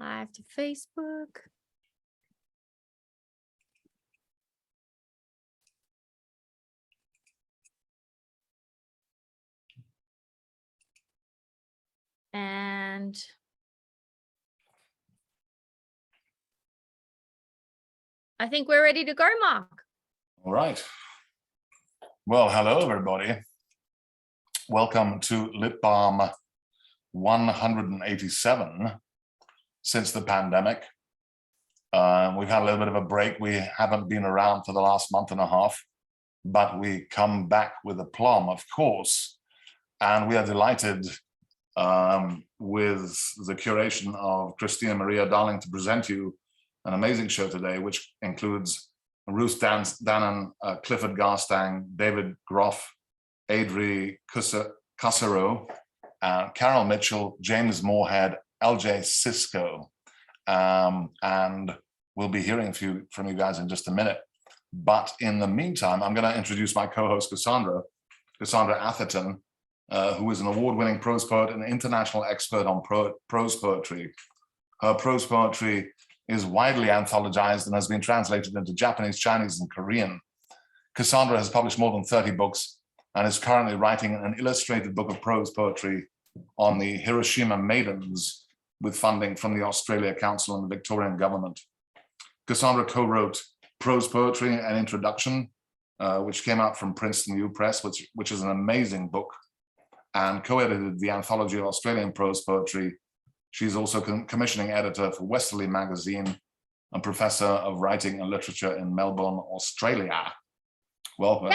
Live to Facebook. And I think we're ready to go, Mark. All right. Well, hello, everybody. Welcome to Lit Balm 187 since the pandemic. We've had a little bit of a break. We haven't been around for the last month and a half, but we come back with aplomb, of course. And we are delighted with the curation of Kristina Marie Darling to present you an amazing show today, which includes Ruth Danon, Clifford Garstang, David Groff, Adrie Kusserow, Carol Mitchell, James Morehead, LJ Sysko. And we'll be hearing from you guys in just a minute. But in the meantime, I'm going to introduce my co-host, Cassandra Atherton, who is an award-winning prose poet and international expert on prose poetry. Her prose poetry is widely anthologized and has been translated into Japanese, Chinese, and Korean. Cassandra has published more than 30 books and is currently writing an illustrated book of prose poetry on the Hiroshima Maidens with funding from the Australia Council and the Victorian government. Cassandra co-wrote Prose Poetry, an Introduction, which came out from Princeton U Press, which is an amazing book, and co-edited the Anthology of Australian Prose Poetry. She's also commissioning editor for Westerly magazine and professor of writing and literature in Melbourne, Australia. Welcome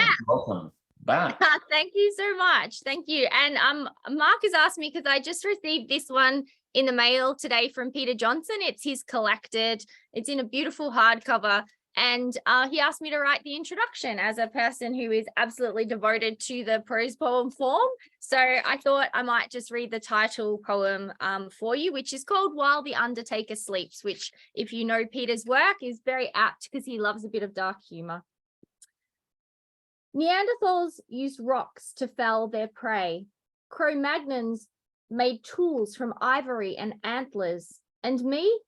back. Thank you so much. Thank you. And Mark has asked me, because I just received this one in the mail today from Peter Johnson. It's his collected. It's in a beautiful hardcover. And he asked me to write the introduction as a person who is absolutely devoted to the prose poem form. So I thought I might just read the title poem for you, which is called While the Undertaker Sleeps, which, if you know Peter's work, is very apt because he loves a bit of dark humor. Neanderthals used rocks to fell their prey. Cro-Magnons made tools from ivory and antlers. And me?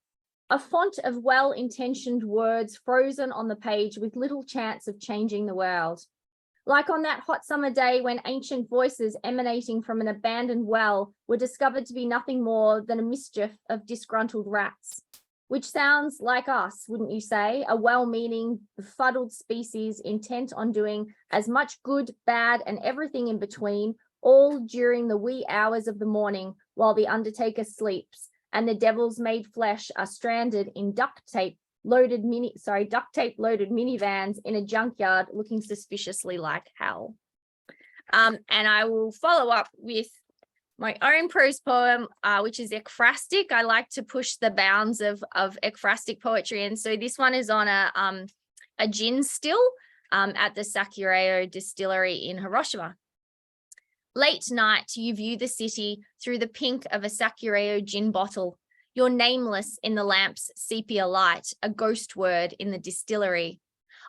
A font of well-intentioned words frozen on the page with little chance of changing the world. Like on that hot summer day when ancient voices emanating from an abandoned well were discovered to be nothing more than a mischief of disgruntled rats. Which sounds like us, wouldn't you say? A well-meaning, befuddled species intent on doing as much good, bad, and everything in between, all during the wee hours of the morning while the undertaker sleeps, and the devils made flesh are stranded in duct tape loaded minivans in a junkyard looking suspiciously like hell. And I will follow up with my own prose poem, which is ekphrastic. I like to push the bounds of ekphrastic poetry. And so this one is on a gin still at the Sakureo distillery in Hiroshima. Late night, you view the city through the pink of a Sakureo gin bottle. You're nameless in the lamp's sepia light, a ghost word in the distillery.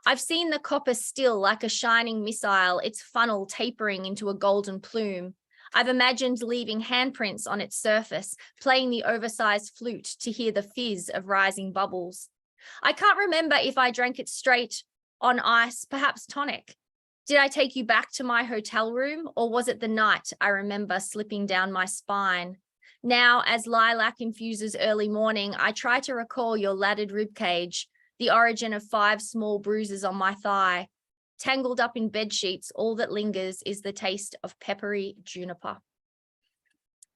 I've seen the copper still like a shining missile, its funnel tapering into a golden plume. I've imagined leaving handprints on its surface, playing the oversized flute to hear the fizz of rising bubbles. I can't remember if I drank it straight, on ice, perhaps tonic. Did I take you back to my hotel room, or was it the night I remember slipping down my spine? Now, as lilac infuses early morning, I try to recall your laddered ribcage, the origin of 5 small bruises on my thigh. Tangled up in bed sheets, all that lingers is the taste of peppery juniper.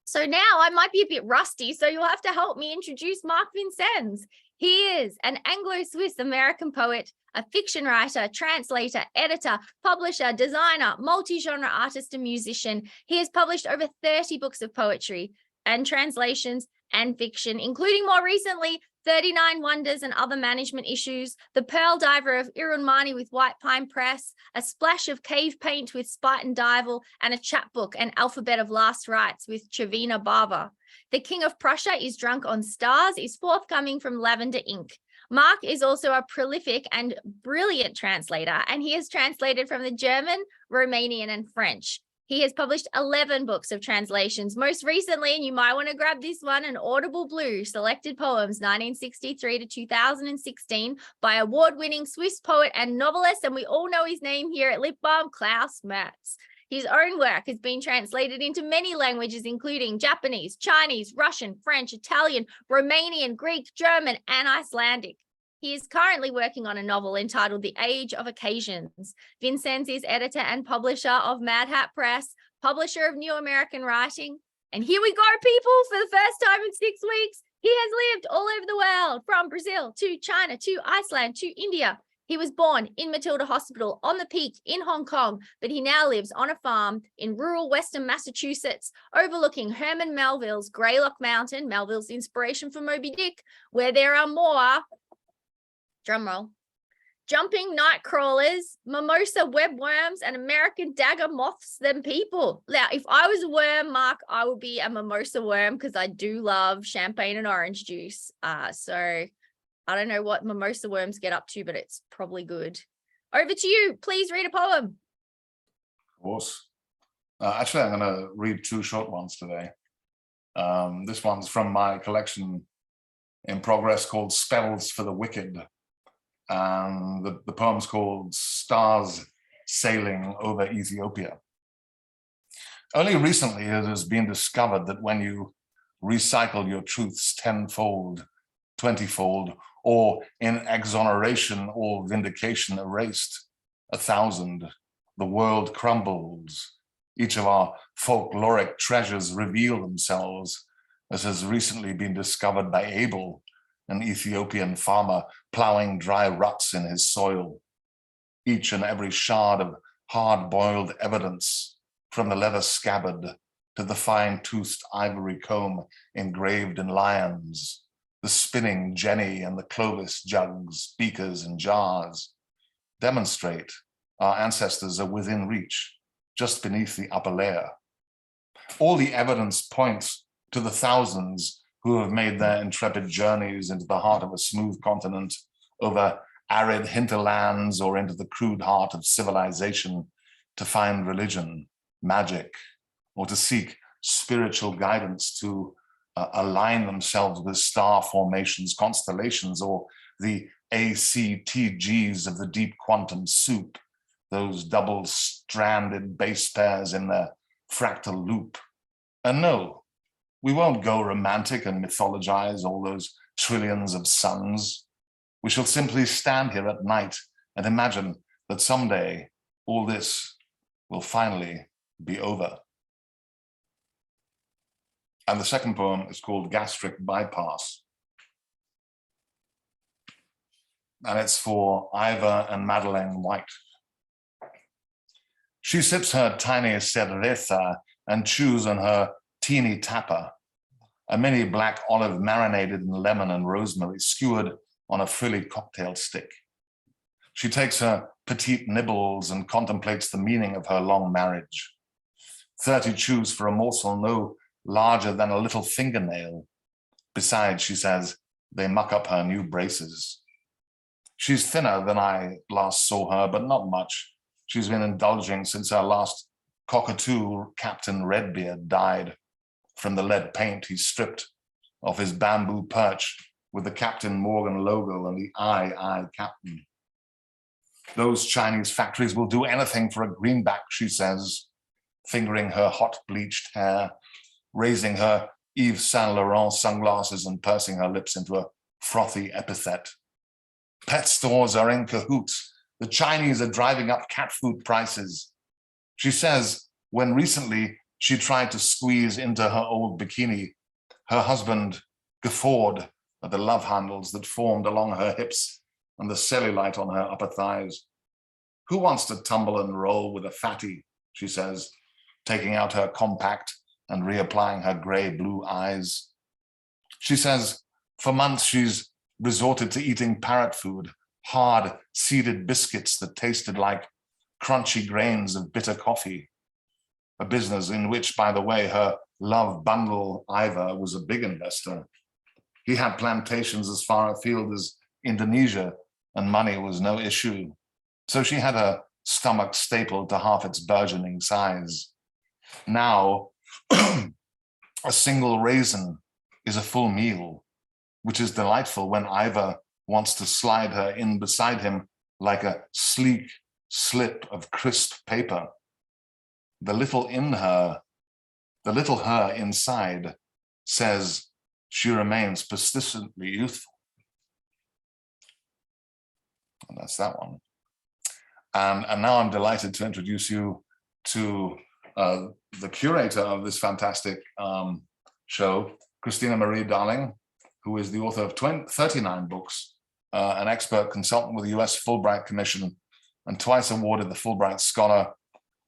So now I might be a bit rusty, so you'll have to help me introduce Mark Vincennes. He is an Anglo-Swiss American poet, a fiction writer, translator, editor, publisher, designer, multi-genre artist, and musician. He has published over 30 books of poetry and translations and fiction, including more recently 39 Wonders and Other Management Issues, The Pearl Diver of Irunmani with White Pine Press, A Splash of Cave Paint with Spite and Dival, and a chapbook, An Alphabet of Last Rites with Chavina Bava. The King of Prussia is Drunk on Stars is forthcoming from Lavender Ink. Mark is also a prolific and brilliant translator, and he has translated from the German, Romanian, and French. He has published 11 books of translations. Most recently, and you might want to grab this one, an Audible Blue, Selected Poems, 1963 to 2016, by award-winning Swiss poet and novelist, and we all know his name here at Lit Balm, Klaus Merz. His own work has been translated into many languages, including Japanese, Chinese, Russian, French, Italian, Romanian, Greek, German, and Icelandic. He is currently working on a novel entitled The Age of Occasions. Vincenz is editor and publisher of Mad Hat Press, publisher of New American Writing. And here we go, people, for the first time in 6 weeks. He has lived all over the world, from Brazil to China to Iceland to India. He was born in Matilda Hospital on the Peak in Hong Kong, but he now lives on a farm in rural Western Massachusetts, overlooking Herman Melville's Greylock Mountain, Melville's inspiration for Moby Dick, where there are more, drumroll, jumping night crawlers, mimosa webworms, and American dagger moths than people. Now, if I was a worm, Mark, I would be a mimosa worm because I do love champagne and orange juice. So I don't know what mimosa worms get up to, but it's probably good. Over to you. Please read a poem. Of course. Actually, I'm going to read 2 short ones today. This one's from my collection in progress called Spells for the Wicked. And the poem's called Stars Sailing Over Ethiopia. Only recently it has been discovered that when you recycle your truths 10-fold, 20-fold, or in exoneration or vindication erased 1,000, the world crumbles. Each of our folkloric treasures reveal themselves, as has recently been discovered by Abel, an Ethiopian farmer plowing dry ruts in his soil. Each and every shard of hard-boiled evidence, from the leather scabbard to the fine-toothed ivory comb engraved in lions, the spinning jenny and the Clovis jugs, beakers, and jars, demonstrate our ancestors are within reach, just beneath the upper layer. All the evidence points to the thousands who have made their intrepid journeys into the heart of a smooth continent, over arid hinterlands, or into the crude heart of civilization to find religion, magic, or to seek spiritual guidance to align themselves with star formations, constellations, or the ACTGs of the deep quantum soup, those double-stranded base pairs in their fractal loop. And no, we won't go romantic and mythologize all those trillions of suns. We shall simply stand here at night and imagine that someday all this will finally be over. And the second poem is called Gastric Bypass. And it's for Ivor and Madeleine White. She sips her tiny cerveza and chews on her teeny tapper, a mini black olive marinated in lemon and rosemary, skewered on a frilly cocktail stick. She takes her petite nibbles and contemplates the meaning of her long marriage. 30 chews for a morsel no larger than a little fingernail. Besides, she says, they muck up her new braces. She's thinner than I last saw her, but not much. She's been indulging since our last cockatoo, Captain Redbeard, died. From the lead paint he stripped off his bamboo perch with the Captain Morgan logo and the I, Captain. Those Chinese factories will do anything for a greenback, she says, fingering her hot bleached hair, raising her Yves Saint Laurent sunglasses and pursing her lips into a frothy epithet. Pet stores are in cahoots. The Chinese are driving up cat food prices. She says when recently she tried to squeeze into her old bikini, her husband guffawed at the love handles that formed along her hips and the cellulite on her upper thighs. Who wants to tumble and roll with a fatty, she says, taking out her compact and reapplying her gray-blue eyes. She says for months she's resorted to eating parrot food, hard seeded biscuits that tasted like crunchy grains of bitter coffee, a business in which, by the way, her love bundle Ivor was a big investor. He had plantations as far afield as Indonesia, and money was no issue. So she had her stomach stapled to half its burgeoning size. Now, a single raisin is a full meal, which is delightful when Iva wants to slide her in beside him like a sleek slip of crisp paper. The little her inside says she remains persistently youthful. And that's that one. And now I'm delighted to introduce you to the curator of this fantastic show, Kristina Marie Darling, who is the author of 39 books, an expert consultant with the US Fulbright Commission, and twice awarded the Fulbright Scholar.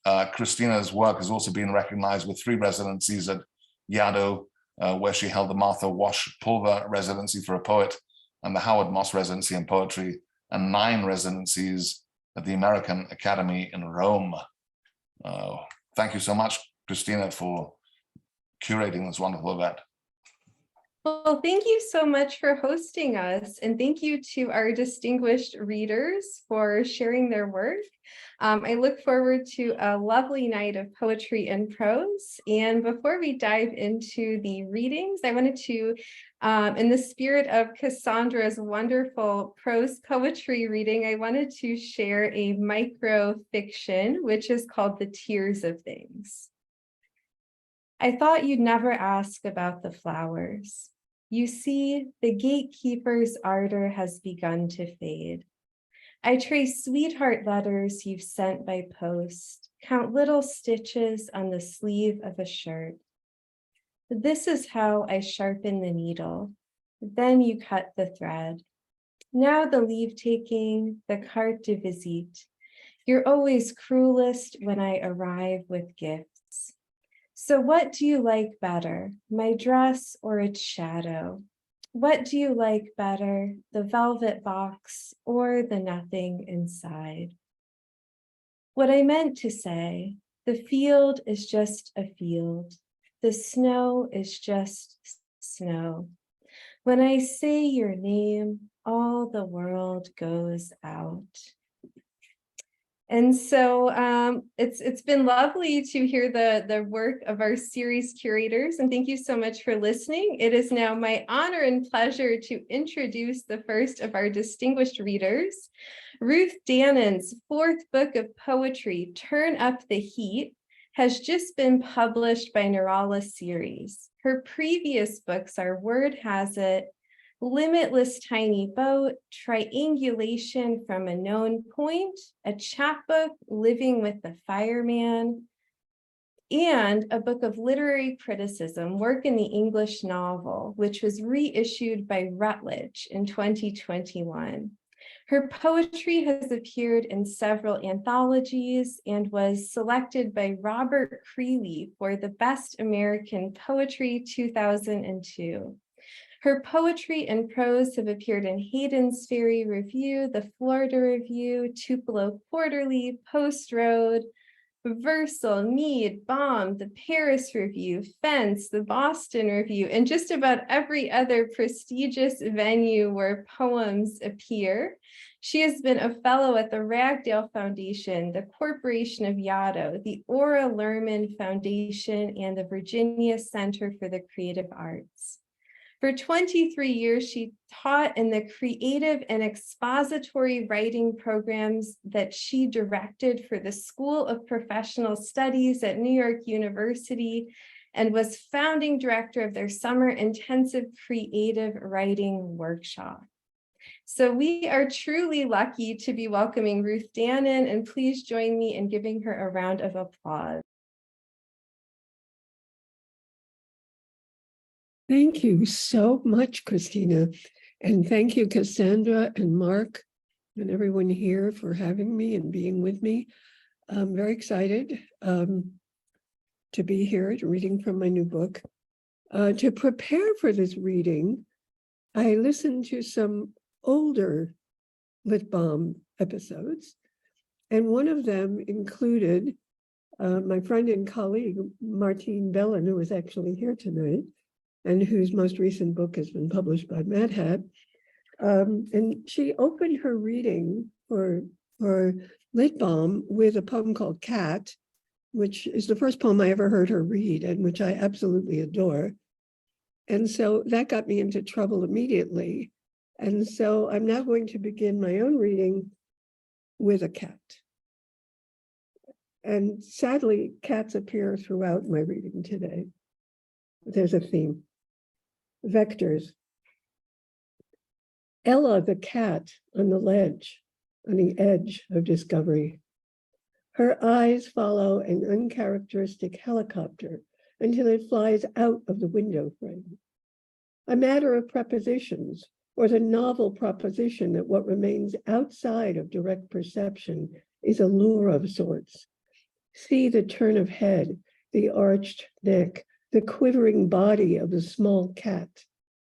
Kristina's work has also been recognized with 3 residencies at Yaddo, where she held the Martha Wash Pulver Residency for a Poet and the Howard Moss Residency in Poetry, and 9 residencies at the American Academy in Rome. Thank you so much, Kristina, for curating this wonderful event. Well, thank you so much for hosting us, and thank you to our distinguished readers for sharing their work. I look forward to a lovely night of poetry and prose. And before we dive into the readings, I wanted to, in the spirit of Cassandra's wonderful prose poetry reading, I wanted to share a micro fiction, which is called The Tears of Things. I thought you'd never ask about the flowers. You see, the gatekeeper's ardor has begun to fade. I trace sweetheart letters you've sent by post, count little stitches on the sleeve of a shirt. This is how I sharpen the needle. Then you cut the thread. Now the leave-taking, the carte de visite. You're always cruelest when I arrive with gifts. So what do you like better, my dress or its shadow? What do you like better, the velvet box or the nothing inside? What I meant to say, the field is just a field. The snow is just snow. When I say your name, all the world goes out. And so it's been lovely to hear the work of our series curators, and thank you so much for listening. It is now my honor and pleasure to introduce the first of our distinguished readers. Ruth Danon's 4th book of poetry, Turn Up the Heat, has just been published by Nirala Series. Her previous books are Word Has It, Limitless Tiny Boat, Triangulation from a Known Point, a chapbook, Living with the Fireman, and a book of literary criticism, Work in the English Novel, which was reissued by Routledge in 2021. Her poetry has appeared in several anthologies and was selected by Robert Creeley for the Best American Poetry 2002. Her poetry and prose have appeared in Hayden's Ferry Review, the Florida Review, Tupelo Quarterly, Post Road, Versal, Mead, Balm, the Paris Review, Fence, the Boston Review, and just about every other prestigious venue where poems appear. She has been a fellow at the Ragdale Foundation, the Corporation of Yaddo, the Ora Lerman Foundation, and the Virginia Center for the Creative Arts. For 23 years, she taught in the creative and expository writing programs that she directed for the School of Professional Studies at New York University and was founding director of their Summer Intensive Creative Writing Workshop. So we are truly lucky to be welcoming Ruth Danon, and please join me in giving her a round of applause. Thank you so much, Kristina. And thank you, Cassandra and Mark and everyone here for having me and being with me. I'm very excited to be here reading from my new book. To prepare for this reading, I listened to some older Lit Balm episodes, and one of them included my friend and colleague, Martine Bellin, who is actually here tonight, and whose most recent book has been published by Mad Hat. And she opened her reading for Lit Balm with a poem called Cat which is the first poem I ever heard her read and which I absolutely adore. And so that got me into trouble immediately. And so I'm now going to begin my own reading with a cat. And sadly, cats appear throughout my reading today. There's a theme. Vectors. Ella, the cat, on the ledge, on the edge of discovery. Her eyes follow an uncharacteristic helicopter until it flies out of the window frame. A matter of prepositions, or the novel proposition that what remains outside of direct perception is a lure of sorts. See the turn of head, the arched neck, the quivering body of the small cat,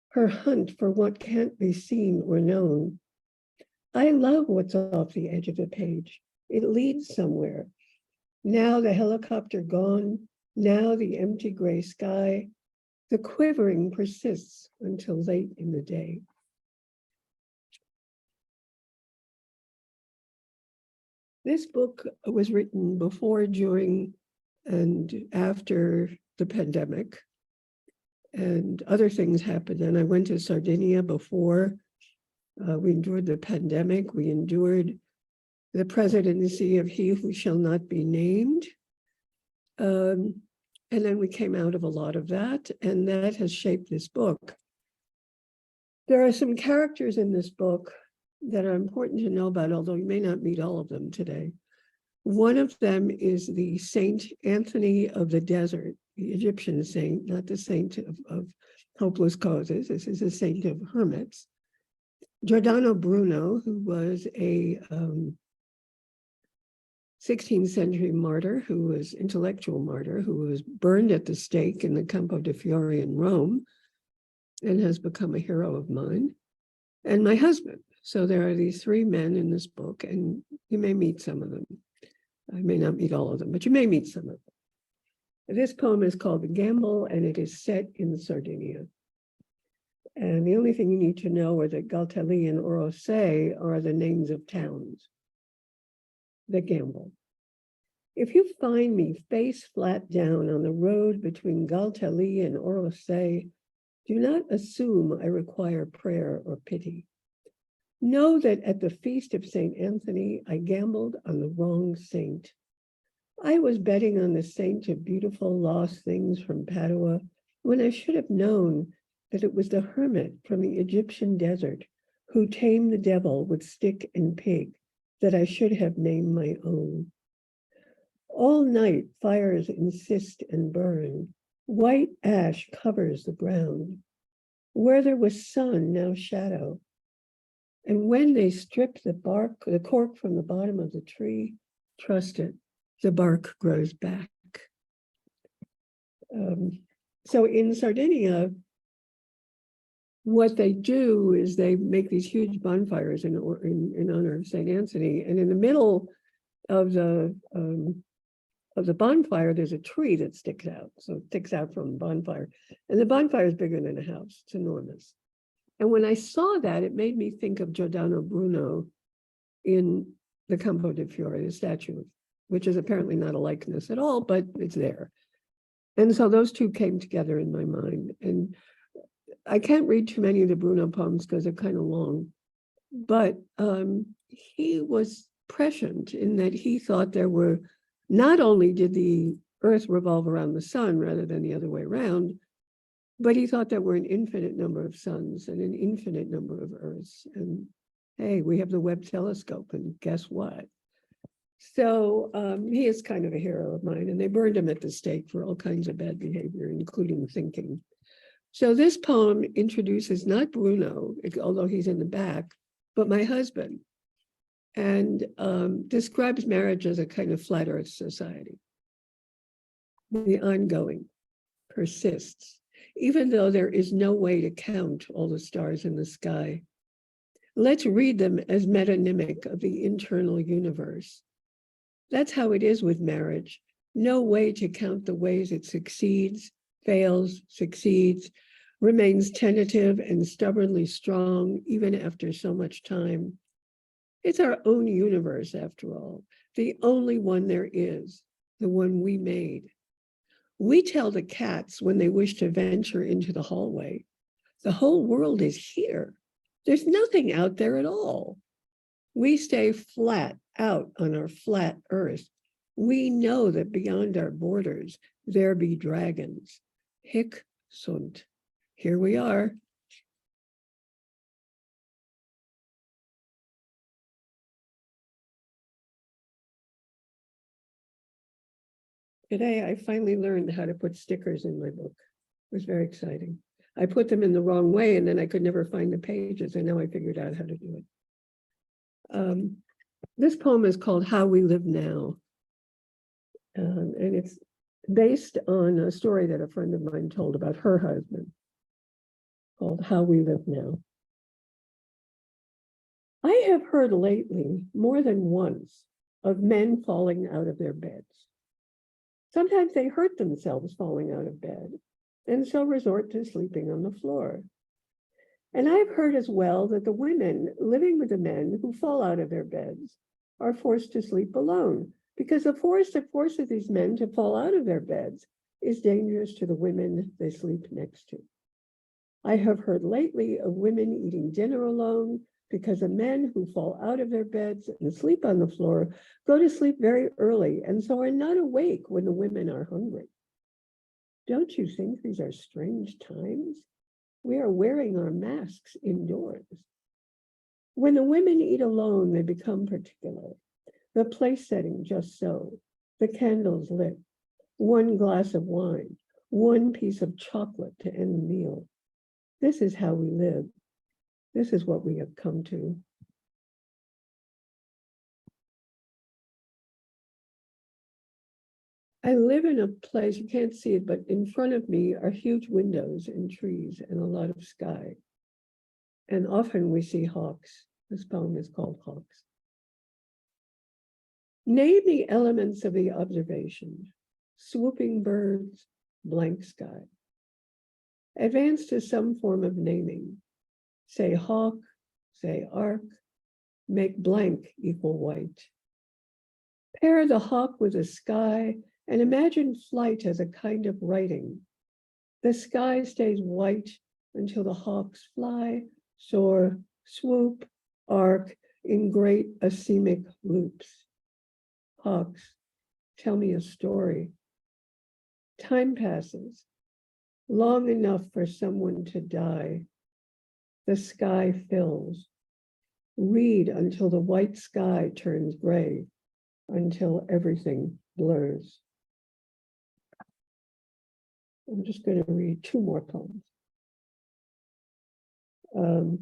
her hunt for what can't be seen or known. I love what's off the edge of the page. It leads somewhere. Now the helicopter gone, now the empty gray sky. The quivering persists until late in the day. This book was written before, during, and after the pandemic. And other things happened. And I went to Sardinia before. We endured the pandemic. We endured the presidency of He Who Shall Not Be Named. And then we came out of a lot of that, and that has shaped this book. There are some characters in this book that are important to know about, although you may not meet all of them today. One of them is the Saint Anthony of the Desert, the Egyptian saint, not the saint of hopeless causes. This is a saint of hermits. Giordano Bruno, who was a 16th century martyr, who was intellectual martyr, who was burned at the stake in the Campo de Fiore in Rome and has become a hero of mine, and my husband. So there are these three men in this book, and you may meet some of them. I may not meet all of them, but you may meet some of them. This poem is called The Gamble, and it is set in Sardinia. And the only thing you need to know are that Galtelli and Orosei are the names of towns. The Gamble. If you find me face flat down on the road between Galtelli and Orosei, do not assume I require prayer or pity. Know that at the feast of St. Anthony, I gambled on the wrong saint. I was betting on the saint of beautiful lost things from Padua when I should have known that it was the hermit from the Egyptian desert who tamed the devil with stick and pig that I should have named my own. All night fires insist and burn. White ash covers the ground. Where there was sun, now shadow. And when they strip the cork from the bottom of the tree, trust it, the bark grows back. So in Sardinia, what they do is they make these huge bonfires in honor of St. Anthony, and in the middle of the bonfire, there's a tree that sticks out. So it sticks out from the bonfire, and the bonfire is bigger than a house. It's enormous. And when I saw that, it made me think of Giordano Bruno in the Campo de Fiore, the statue, which is apparently not a likeness at all, but it's there. And so those two came together in my mind. And I can't read too many of the Bruno poems because they're kind of long, but he was prescient in that he thought there were, not only did the earth revolve around the sun rather than the other way around, but he thought there were an infinite number of suns and an infinite number of earths. And hey, we have the Webb telescope, and guess what? So he is kind of a hero of mine, and they burned him at the stake for all kinds of bad behavior, including thinking. So this poem introduces not Bruno, although he's in the back, but my husband, and describes marriage as a kind of flat earth society. The ongoing persists, even though there is no way to count all the stars in the sky. Let's read them as metonymic of the internal universe. That's how it is with marriage. No way to count the ways it succeeds, fails, succeeds, remains tentative and stubbornly strong, even after so much time. It's our own universe, after all, the only one there is, the one we made. We tell the cats when they wish to venture into the hallway, the whole world is here. There's nothing out there at all. We stay flat out on our flat earth. We know that beyond our borders, there be dragons. Hic sunt. Here we are. Today, I finally learned how to put stickers in my book. It was very exciting. I put them in the wrong way and then I could never find the pages, and now I figured out how to do it. This poem is called How We Live Now. And it's based on a story that a friend of mine told about her husband, called How We Live Now. I have heard lately, more than once, of men falling out of their beds. Sometimes they hurt themselves falling out of bed, and so resort to sleeping on the floor. And I've heard as well that the women living with the men who fall out of their beds are forced to sleep alone, because the force that forces these men to fall out of their beds is dangerous to the women they sleep next to. I have heard lately of women eating dinner alone because the men who fall out of their beds and sleep on the floor go to sleep very early and so are not awake when the women are hungry. Don't you think these are strange times? We are wearing our masks indoors. When the women eat alone, they become particular. The place setting just so, the candles lit, one glass of wine, one piece of chocolate to end the meal. This is how we live. This is what we have come to. I live in a place, you can't see it, but in front of me are huge windows and trees and a lot of sky. And often we see hawks. This poem is called Hawks. Name the elements of the observation: swooping birds, blank sky. Advance to some form of naming. Say hawk, say arc, make blank equal white. Pair the hawk with the sky and imagine flight as a kind of writing. The sky stays white until the hawks fly, soar, swoop, arc in great asemic loops. Hawks, tell me a story. Time passes, long enough for someone to die. The sky fills. Read until the white sky turns gray, until everything blurs. I'm just going to read two more poems.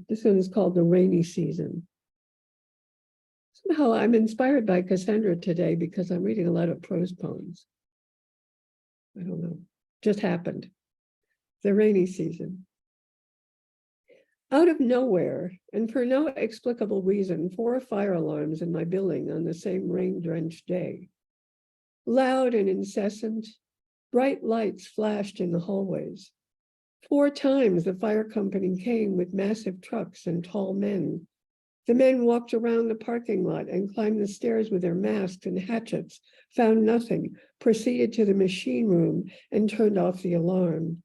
This one is called The Rainy Season. Somehow I'm inspired by Cassandra today because I'm reading a lot of prose poems. I don't know, just happened. The Rainy Season. Out of nowhere, and for no explicable reason, 4 fire alarms in my building on the same rain-drenched day. Loud and incessant, bright lights flashed in the hallways. 4 times the fire company came with massive trucks and tall men. The men walked around the parking lot and climbed the stairs with their masks and hatchets, found nothing, proceeded to the machine room and turned off the alarm.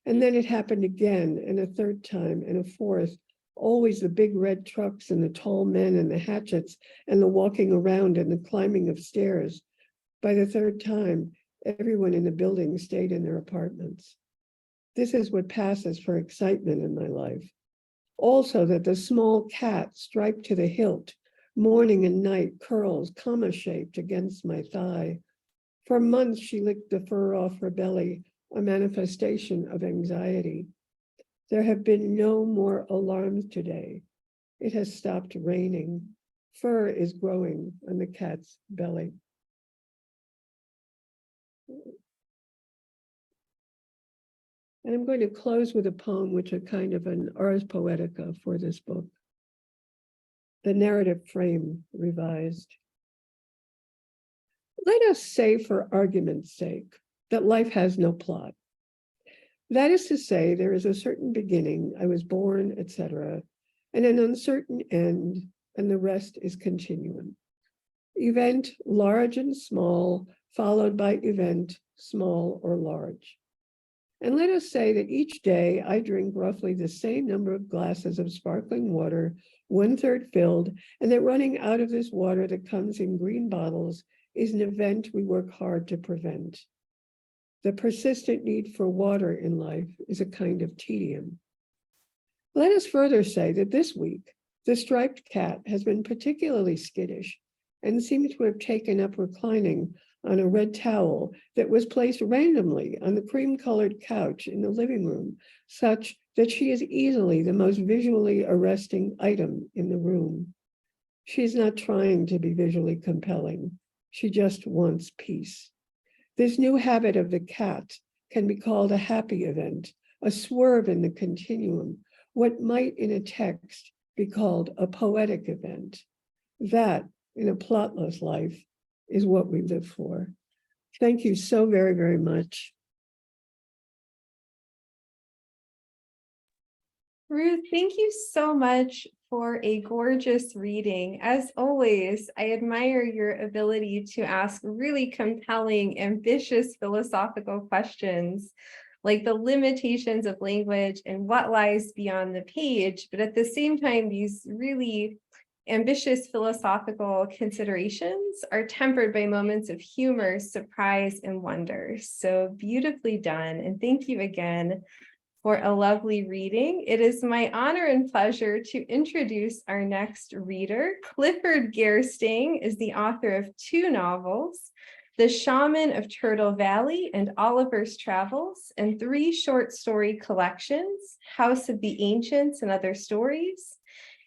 And then it happened again, and a third time, and a fourth. Always the big red trucks and the tall men and the hatchets and the walking around and the climbing of stairs. By the third time, everyone in the building stayed in their apartments. This is what passes for excitement in my life. Also that the small cat striped to the hilt, morning and night, curls comma-shaped against my thigh. For months she licked the fur off her belly, a manifestation of anxiety. There have been no more alarms today. It has stopped raining. Fur is growing on the cat's belly. And I'm going to close with a poem which is kind of an ars poetica for this book. The narrative frame revised. Let us say for argument's sake that life has no plot. That is to say, there is a certain beginning, I was born, etc., and an uncertain end, and the rest is continuum. Event, large and small, followed by event, small or large. And let us say that each day I drink roughly the same number of glasses of sparkling water, 1/3 filled, and that running out of this water that comes in green bottles is an event we work hard to prevent. The persistent need for water in life is a kind of tedium. Let us further say that this week, the striped cat has been particularly skittish and seems to have taken up reclining on a red towel that was placed randomly on the cream-colored couch in the living room, such that she is easily the most visually arresting item in the room. She is not trying to be visually compelling. She just wants peace. This new habit of the cat can be called a happy event, a swerve in the continuum, what might in a text be called a poetic event. That, in a plotless life, is what we live for. Thank you so very, very much. Ruth, thank you so much for a gorgeous reading. As always, I admire your ability to ask really compelling, ambitious philosophical questions, like the limitations of language and what lies beyond the page, but at the same time, these really ambitious philosophical considerations are tempered by moments of humor, surprise, and wonder. So beautifully done. And thank you again for a lovely reading. It is my honor and pleasure to introduce our next reader. Clifford Garstang is the author of 2 novels, The Shaman of Turtle Valley and Oliver's Travels, and 3 short story collections, House of the Ancients and Other Stories,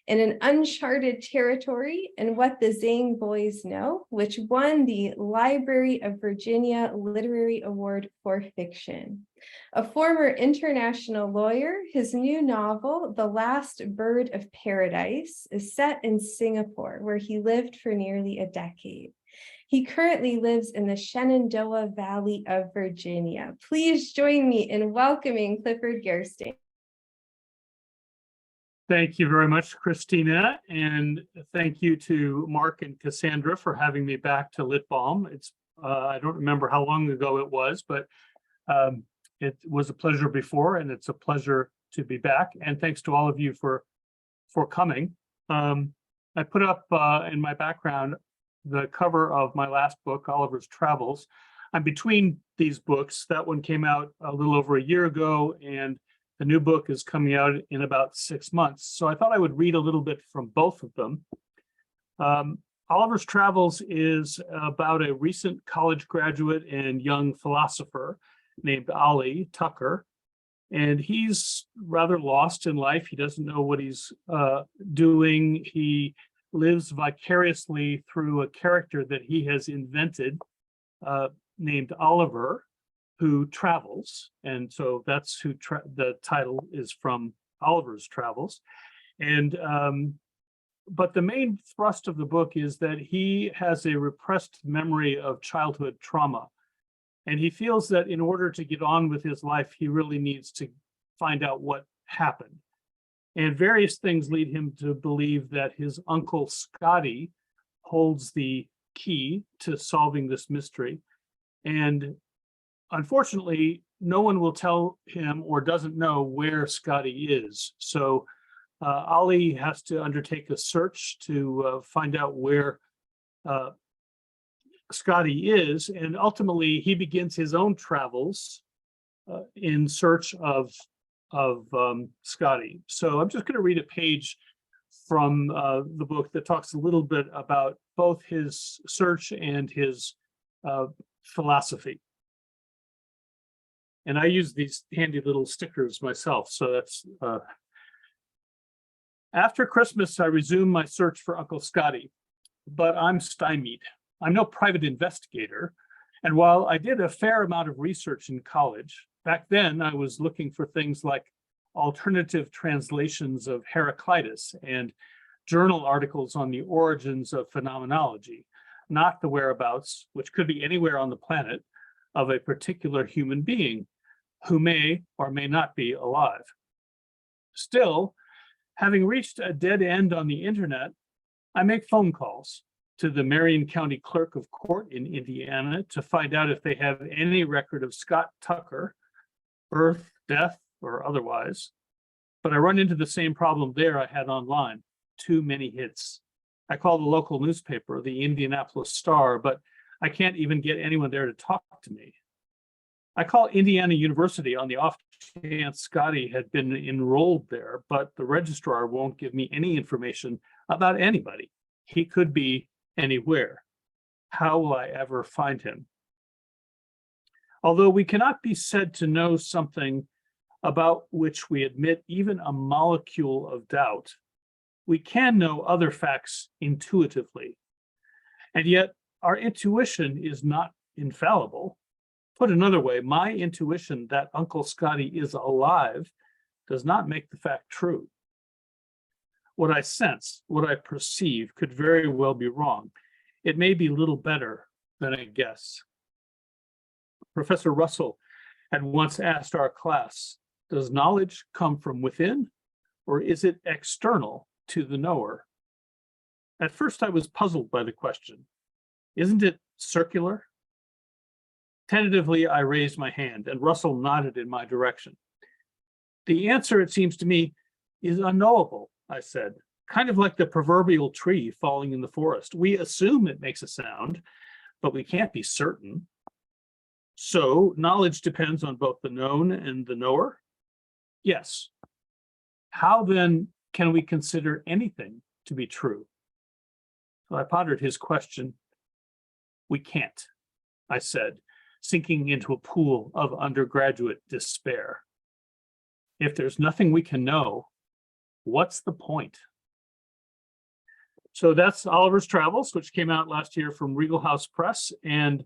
In an Uncharted Territory, and What the Zane Boys Know, which won the Library of Virginia Literary Award for Fiction. A former international lawyer, his new novel, The Last Bird of Paradise, is set in Singapore, where he lived for nearly a decade. He currently lives in the Shenandoah Valley of Virginia. Please join me in welcoming Clifford Garstang. Thank you very much, Kristina, and thank you to Mark and Cassandra for having me back to Lit Balm. It's I don't remember how long ago it was, but it was a pleasure before, and it's a pleasure to be back. And thanks to all of you for coming. I put up in my background the cover of my last book, Oliver's Travels. I'm between these books. That one came out a little over a year ago, and the new book is coming out in about 6 months. So I thought I would read a little bit from both of them. Oliver's Travels is about a recent college graduate and young philosopher named Ollie Tucker. And he's rather lost in life. He doesn't know what he's doing. He lives vicariously through a character that he has invented named Oliver, who travels. And so that's who the title is from, Oliver's Travels. And but the main thrust of the book is that he has a repressed memory of childhood trauma. And he feels that in order to get on with his life, he really needs to find out what happened. And various things lead him to believe that his uncle Scotty holds the key to solving this mystery. And unfortunately, no one will tell him or doesn't know where Scotty is. So Ollie has to undertake a search to find out where Scotty is. And ultimately, he begins his own travels in search of Scotty. So I'm just going to read a page from the book that talks a little bit about both his search and his philosophy. And I use these handy little stickers myself. So that's after Christmas, I resumed my search for Uncle Scotty, but I'm stymied. I'm no private investigator. And while I did a fair amount of research in college, back then I was looking for things like alternative translations of Heraclitus and journal articles on the origins of phenomenology, not the whereabouts, which could be anywhere on the planet, of a particular human being who may or may not be alive. Still, having reached a dead end on the internet, I make phone calls to the Marion County Clerk of Court in Indiana to find out if they have any record of Scott Tucker, birth, death, or otherwise. But I run into the same problem there I had online, too many hits. I call the local newspaper, the Indianapolis Star, but I can't even get anyone there to talk to me. I call Indiana University on the off chance Scotty had been enrolled there, but the registrar won't give me any information about anybody. He could be anywhere. How will I ever find him? Although we cannot be said to know something about which we admit even a molecule of doubt, we can know other facts intuitively. And yet our intuition is not infallible. Put another way, my intuition that Uncle Scotty is alive does not make the fact true. What I sense, what I perceive could very well be wrong. It may be little better than a guess. Professor Russell had once asked our class, does knowledge come from within, or is it external to the knower? At first I was puzzled by the question. Isn't it circular? Tentatively, I raised my hand and Russell nodded in my direction. The answer, it seems to me, is unknowable, I said, kind of like the proverbial tree falling in the forest. We assume it makes a sound, but we can't be certain. So knowledge depends on both the known and the knower? Yes. How then can we consider anything to be true? So I pondered his question. We can't, I said, sinking into a pool of undergraduate despair. If there's nothing we can know, what's the point? So that's Oliver's Travels, which came out last year from Regal House Press. And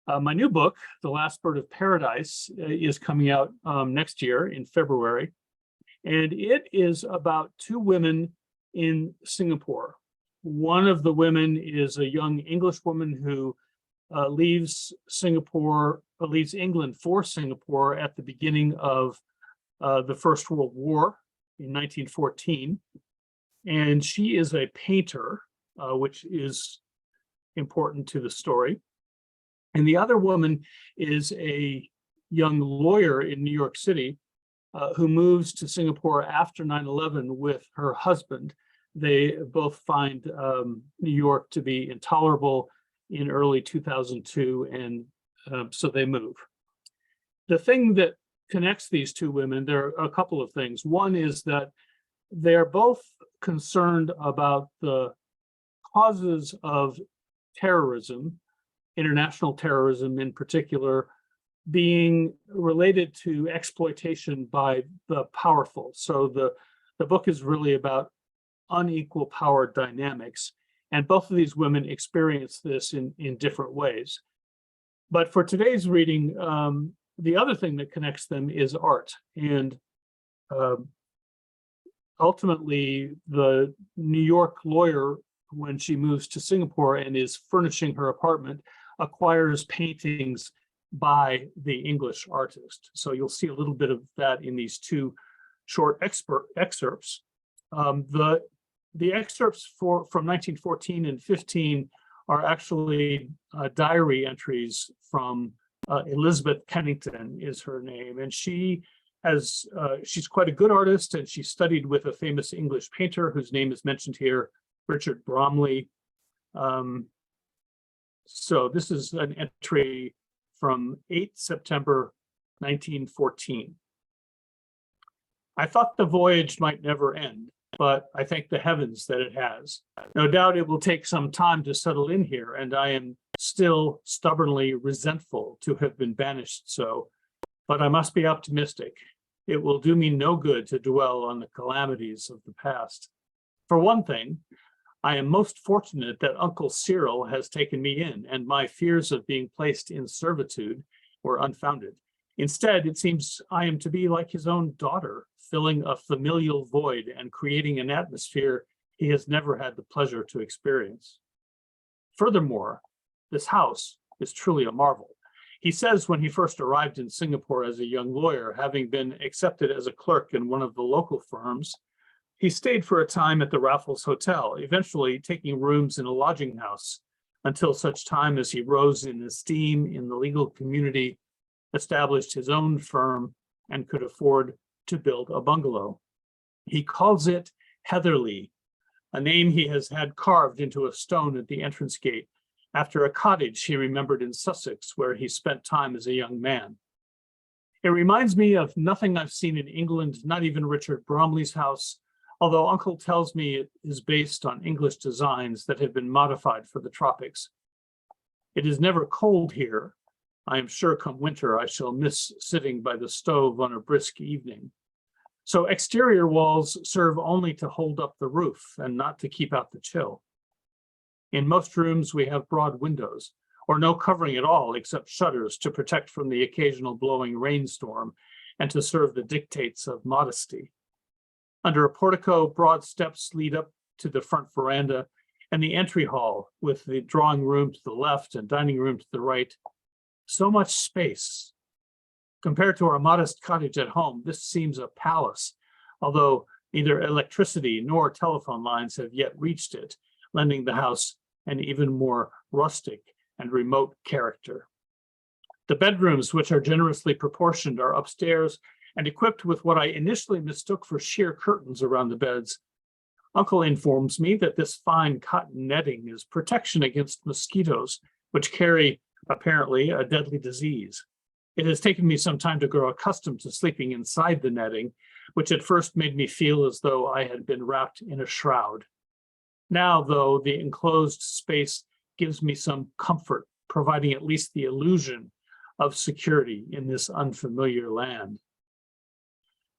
my new book, The Last Bird of Paradise, is coming out next year in February. And it is about two women in Singapore. One of the women is a young English woman who leaves England for Singapore at the beginning of the First World War in 1914. And she is a painter, which is important to the story. And the other woman is a young lawyer in New York City who moves to Singapore after 9/11 with her husband. They both find New York to be intolerable in early 2002, and so they move. The thing that connects these two women, there are a couple of things. One is that they're both concerned about the causes of terrorism, international terrorism in particular, being related to exploitation by the powerful. So the book is really about unequal power dynamics, and both of these women experience this in different ways. But for today's reading, the other thing that connects them is art. And ultimately, the New York lawyer, when she moves to Singapore and is furnishing her apartment, acquires paintings by the English artist. So you'll see a little bit of that in these two short excerpts. The excerpts from 1914 and 15 are actually diary entries from Elizabeth Pennington is her name, and she's quite a good artist, and she studied with a famous English painter whose name is mentioned here, Richard Bromley. So this is an entry from 8 September 1914. I thought the voyage might never end, but I thank the heavens that it has. No doubt it will take some time to settle in here, and I am still stubbornly resentful to have been banished so, but I must be optimistic. It will do me no good to dwell on the calamities of the past. For one thing, I am most fortunate that Uncle Cyril has taken me in, and my fears of being placed in servitude were unfounded. Instead, it seems I am to be like his own daughter, filling a familial void and creating an atmosphere he has never had the pleasure to experience. Furthermore, this house is truly a marvel. He says when he first arrived in Singapore as a young lawyer, having been accepted as a clerk in one of the local firms, He stayed for a time at the Raffles Hotel, eventually taking rooms in a lodging house until such time as he rose in esteem in the legal community, established his own firm, and could afford to build a bungalow. He calls it Heatherly, a name he has had carved into a stone at the entrance gate after a cottage he remembered in Sussex where he spent time as a young man. It reminds me of nothing I've seen in England, not even Richard Bromley's house, although Uncle tells me it is based on English designs that have been modified for the tropics. It is never cold here. I am sure come winter I shall miss sitting by the stove on a brisk evening. So exterior walls serve only to hold up the roof and not to keep out the chill. In most rooms, we have broad windows, or no covering at all except shutters to protect from the occasional blowing rainstorm and to serve the dictates of modesty. Under a portico, broad steps lead up to the front veranda and the entry hall with the drawing room to the left and dining room to the right. So much space. Compared to our modest cottage at home, this seems a palace, although neither electricity nor telephone lines have yet reached it, lending the house an even more rustic and remote character. The bedrooms, which are generously proportioned, are upstairs and equipped with what I initially mistook for sheer curtains around the beds. Uncle informs me that this fine cotton netting is protection against mosquitoes, which carry, apparently, a deadly disease. It has taken me some time to grow accustomed to sleeping inside the netting, which at first made me feel as though I had been wrapped in a shroud. Now, though, the enclosed space gives me some comfort, providing at least the illusion of security in this unfamiliar land.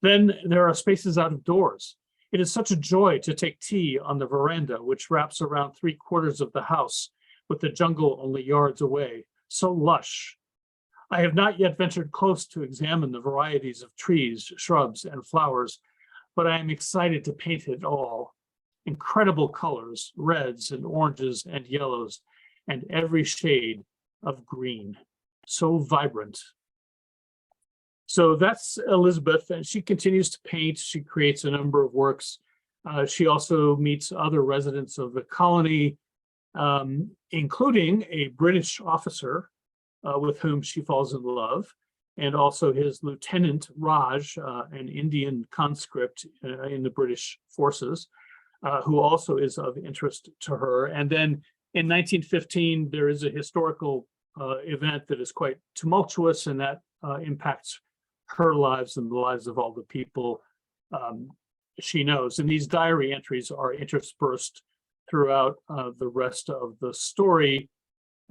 Then there are spaces out of doors. It is such a joy to take tea on the veranda, which wraps around 3/4 of the house, with the jungle only yards away, so lush. I have not yet ventured close to examine the varieties of trees, shrubs, and flowers, but I am excited to paint it all. Incredible colors, reds and oranges and yellows, and every shade of green. So vibrant. So that's Elizabeth, and she continues to paint. She creates a number of works. She also meets other residents of the colony, including a British officer with whom she falls in love, and also his lieutenant Raj, an Indian conscript in the British forces, who also is of interest to her. And then in 1915, there is a historical event that is quite tumultuous, and that impacts her lives and the lives of all the people she knows. And these diary entries are interspersed throughout the rest of the story,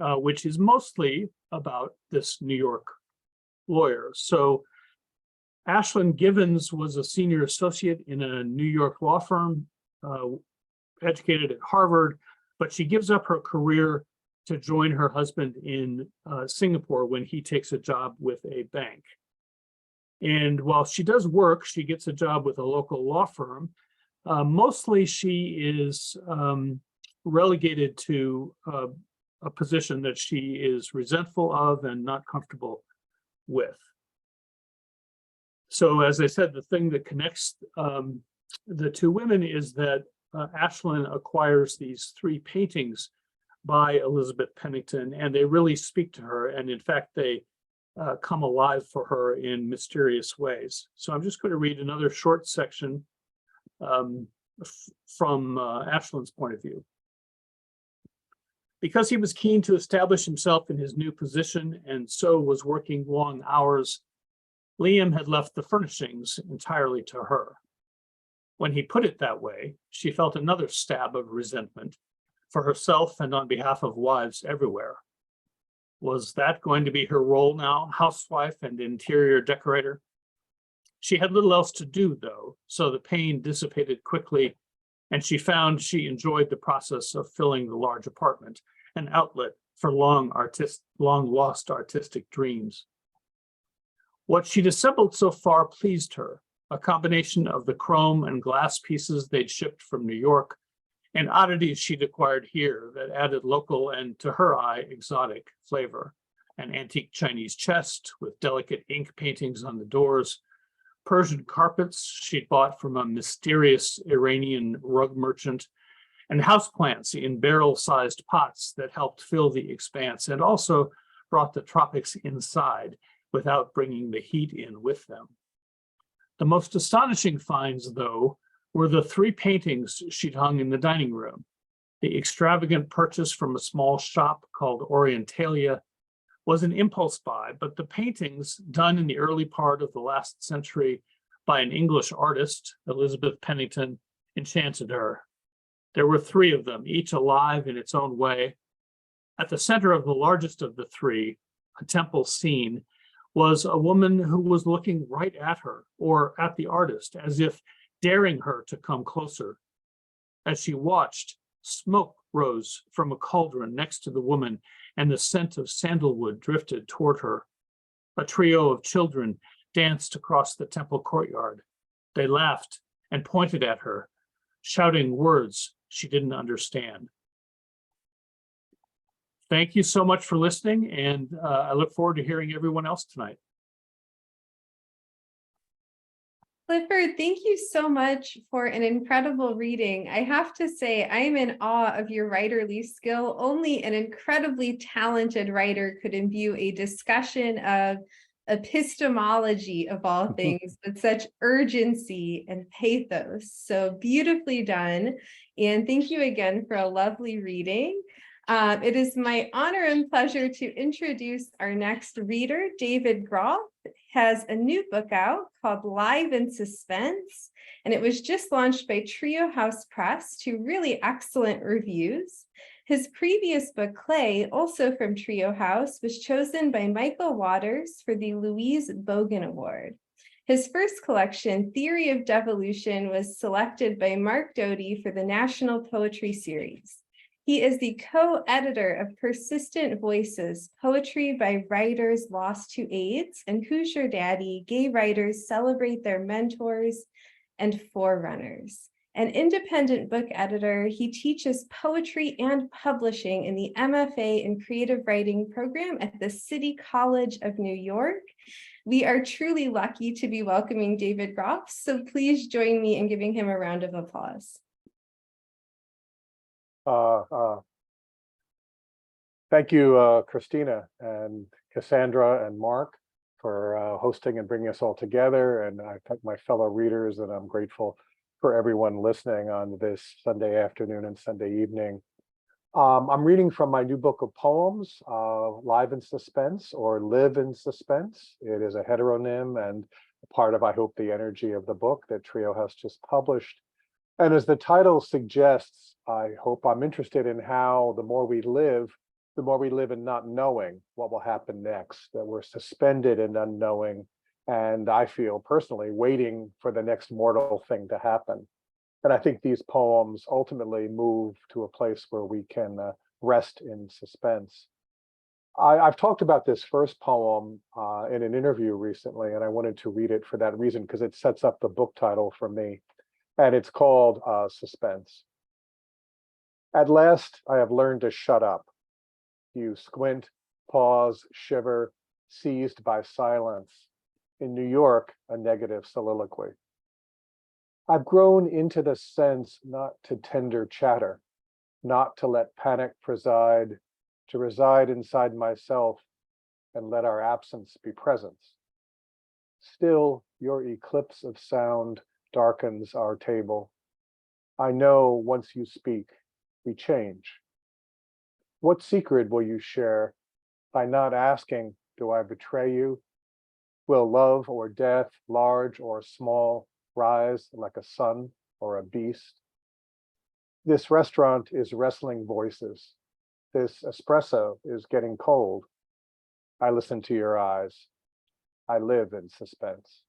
which is mostly about this New York lawyer. So Ashlyn Givens was a senior associate in a New York law firm, educated at Harvard, but she gives up her career to join her husband in Singapore when he takes a job with a bank. And while she does work, she gets a job with a local law firm. Mostly she is relegated to a position that she is resentful of and not comfortable with. So as I said, the thing that connects the two women is that Ashlyn acquires these 3 paintings by Elizabeth Pennington, and they really speak to her. And in fact, they come alive for her in mysterious ways. So I'm just going to read another short section from Ashlyn's point of view. Because he was keen to establish himself in his new position and so was working long hours, Liam had left the furnishings entirely to her. When he put it that way, she felt another stab of resentment for herself and on behalf of wives everywhere. Was that going to be her role now, housewife and interior decorator? She had little else to do, though, so the pain dissipated quickly, and she found she enjoyed the process of filling the large apartment, an outlet for long lost artistic dreams. What she'd assembled so far pleased her, a combination of the chrome and glass pieces they'd shipped from New York, and oddities she'd acquired here that added local and, to her eye, exotic flavor. An antique Chinese chest with delicate ink paintings on the doors, Persian carpets she'd bought from a mysterious Iranian rug merchant, and houseplants in barrel-sized pots that helped fill the expanse and also brought the tropics inside without bringing the heat in with them. The most astonishing finds, though, were the 3 paintings she'd hung in the dining room. The extravagant purchase from a small shop called Orientalia was an impulse buy, but the paintings done in the early part of the last century by an English artist, Elizabeth Pennington, enchanted her. There were 3 of them, each alive in its own way. At the center of the largest of the 3, a temple scene, was a woman who was looking right at her or at the artist, as if daring her to come closer. As she watched, smoke rose from a cauldron next to the woman, and the scent of sandalwood drifted toward her. A trio of children danced across the temple courtyard. They laughed and pointed at her, shouting words she didn't understand. Thank you so much for listening, and I look forward to hearing everyone else tonight. Clifford, thank you so much for an incredible reading. I have to say, I am in awe of your writerly skill. Only an incredibly talented writer could imbue a discussion of epistemology of all things with such urgency and pathos. So beautifully done. And thank you again for a lovely reading. It is my honor and pleasure to introduce our next reader. David Groff has a new book out called Live in Suspense, and it was just launched by Trio House Press to really excellent reviews. His previous book, Clay, also from Trio House, was chosen by Michael Waters for the Louise Bogan Award. His first collection, Theory of Devolution, was selected by Mark Doty for the National Poetry Series. He is the co-editor of Persistent Voices, Poetry by Writers Lost to AIDS, and Who's Your Daddy? Gay Writers Celebrate Their Mentors and Forerunners. An independent book editor, he teaches poetry and publishing in the MFA in Creative Writing program at the City College of New York. We are truly lucky to be welcoming David Groff, so please join me in giving him a round of applause. Thank you, Kristina and Cassandra and Mark for hosting and bringing us all together. And I thank my fellow readers, and I'm grateful for everyone listening on this Sunday afternoon and Sunday evening. I'm reading from my new book of poems, Live in Suspense or Live in Suspense. It is a heteronym and part of, I hope, the energy of the book that Trio House just published. And as the title suggests, I hope I'm interested in how the more we live in not knowing what will happen next, that we're suspended in unknowing, and I feel personally waiting for the next mortal thing to happen. And I think these poems ultimately move to a place where we can rest in suspense. I've talked about this first poem in an interview recently, and I wanted to read it for that reason, because it sets up the book title for me. And it's called Suspense. At last, I have learned to shut up. You squint, pause, shiver, seized by silence. In New York, a negative soliloquy. I've grown into the sense not to tender chatter, not to let panic preside, to reside inside myself and let our absence be presence. Still, your eclipse of sound darkens our table. I know once you speak, we change. What secret will you share? By not asking, do I betray you? Will love or death, large or small, rise like a sun or a beast? This restaurant is wrestling voices. This espresso is getting cold. I listen to your eyes. I live in suspense.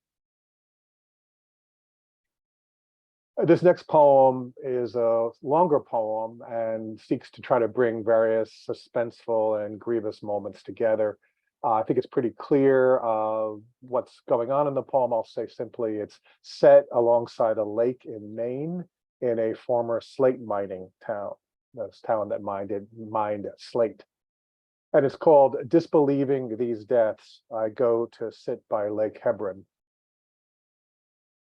This next poem is a longer poem and seeks to try to bring various suspenseful and grievous moments together. I think it's pretty clear what's going on in the poem. I'll say simply, it's set alongside a lake in Maine in a former slate mining town, this town that mined slate. And it's called Disbelieving These Deaths, I Go to Sit by Lake Hebron.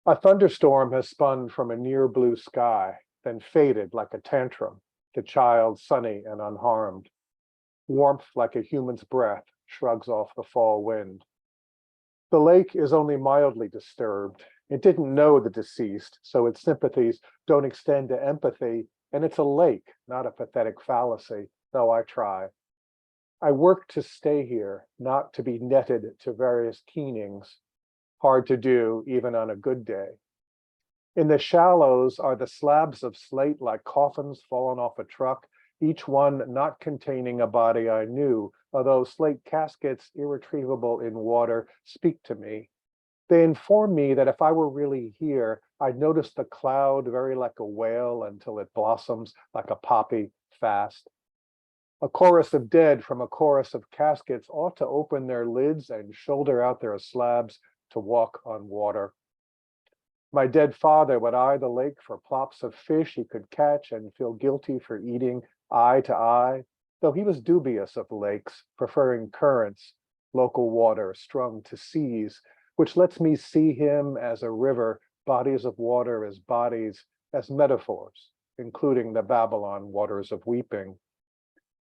A thunderstorm has spun from a near blue sky, then faded like a tantrum, the child sunny and unharmed. Warmth like a human's breath shrugs off the fall wind. The lake is only mildly disturbed. It didn't know the deceased, so its sympathies don't extend to empathy, and it's a lake, not a pathetic fallacy, though I try. I work to stay here, not to be netted to various keenings. Hard to do, even on a good day. In the shallows are the slabs of slate like coffins fallen off a truck, each one not containing a body I knew, although slate caskets, irretrievable in water, speak to me. They inform me that if I were really here, I'd notice the cloud very like a whale until it blossoms like a poppy fast. A chorus of dead from a chorus of caskets ought to open their lids and shoulder out their slabs to walk on water. My dead father would eye the lake for plops of fish he could catch and feel guilty for eating eye to eye, though he was dubious of lakes, preferring currents, local water strung to seas, which lets me see him as a river, bodies of water as bodies, as metaphors, including the Babylon waters of weeping.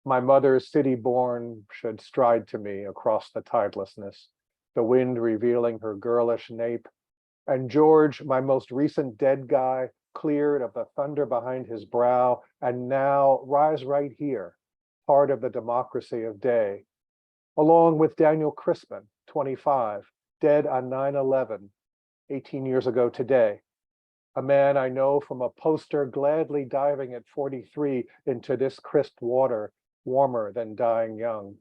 My mother's city-born should stride to me across the tidelessness, the wind revealing her girlish nape, and George, my most recent dead guy, cleared of the thunder behind his brow, and now rise right here, part of the democracy of day, along with Daniel Crispin, 25, dead on 9/11, 18 years ago today, a man I know from a poster gladly diving at 43 into this crisp water, warmer than dying young.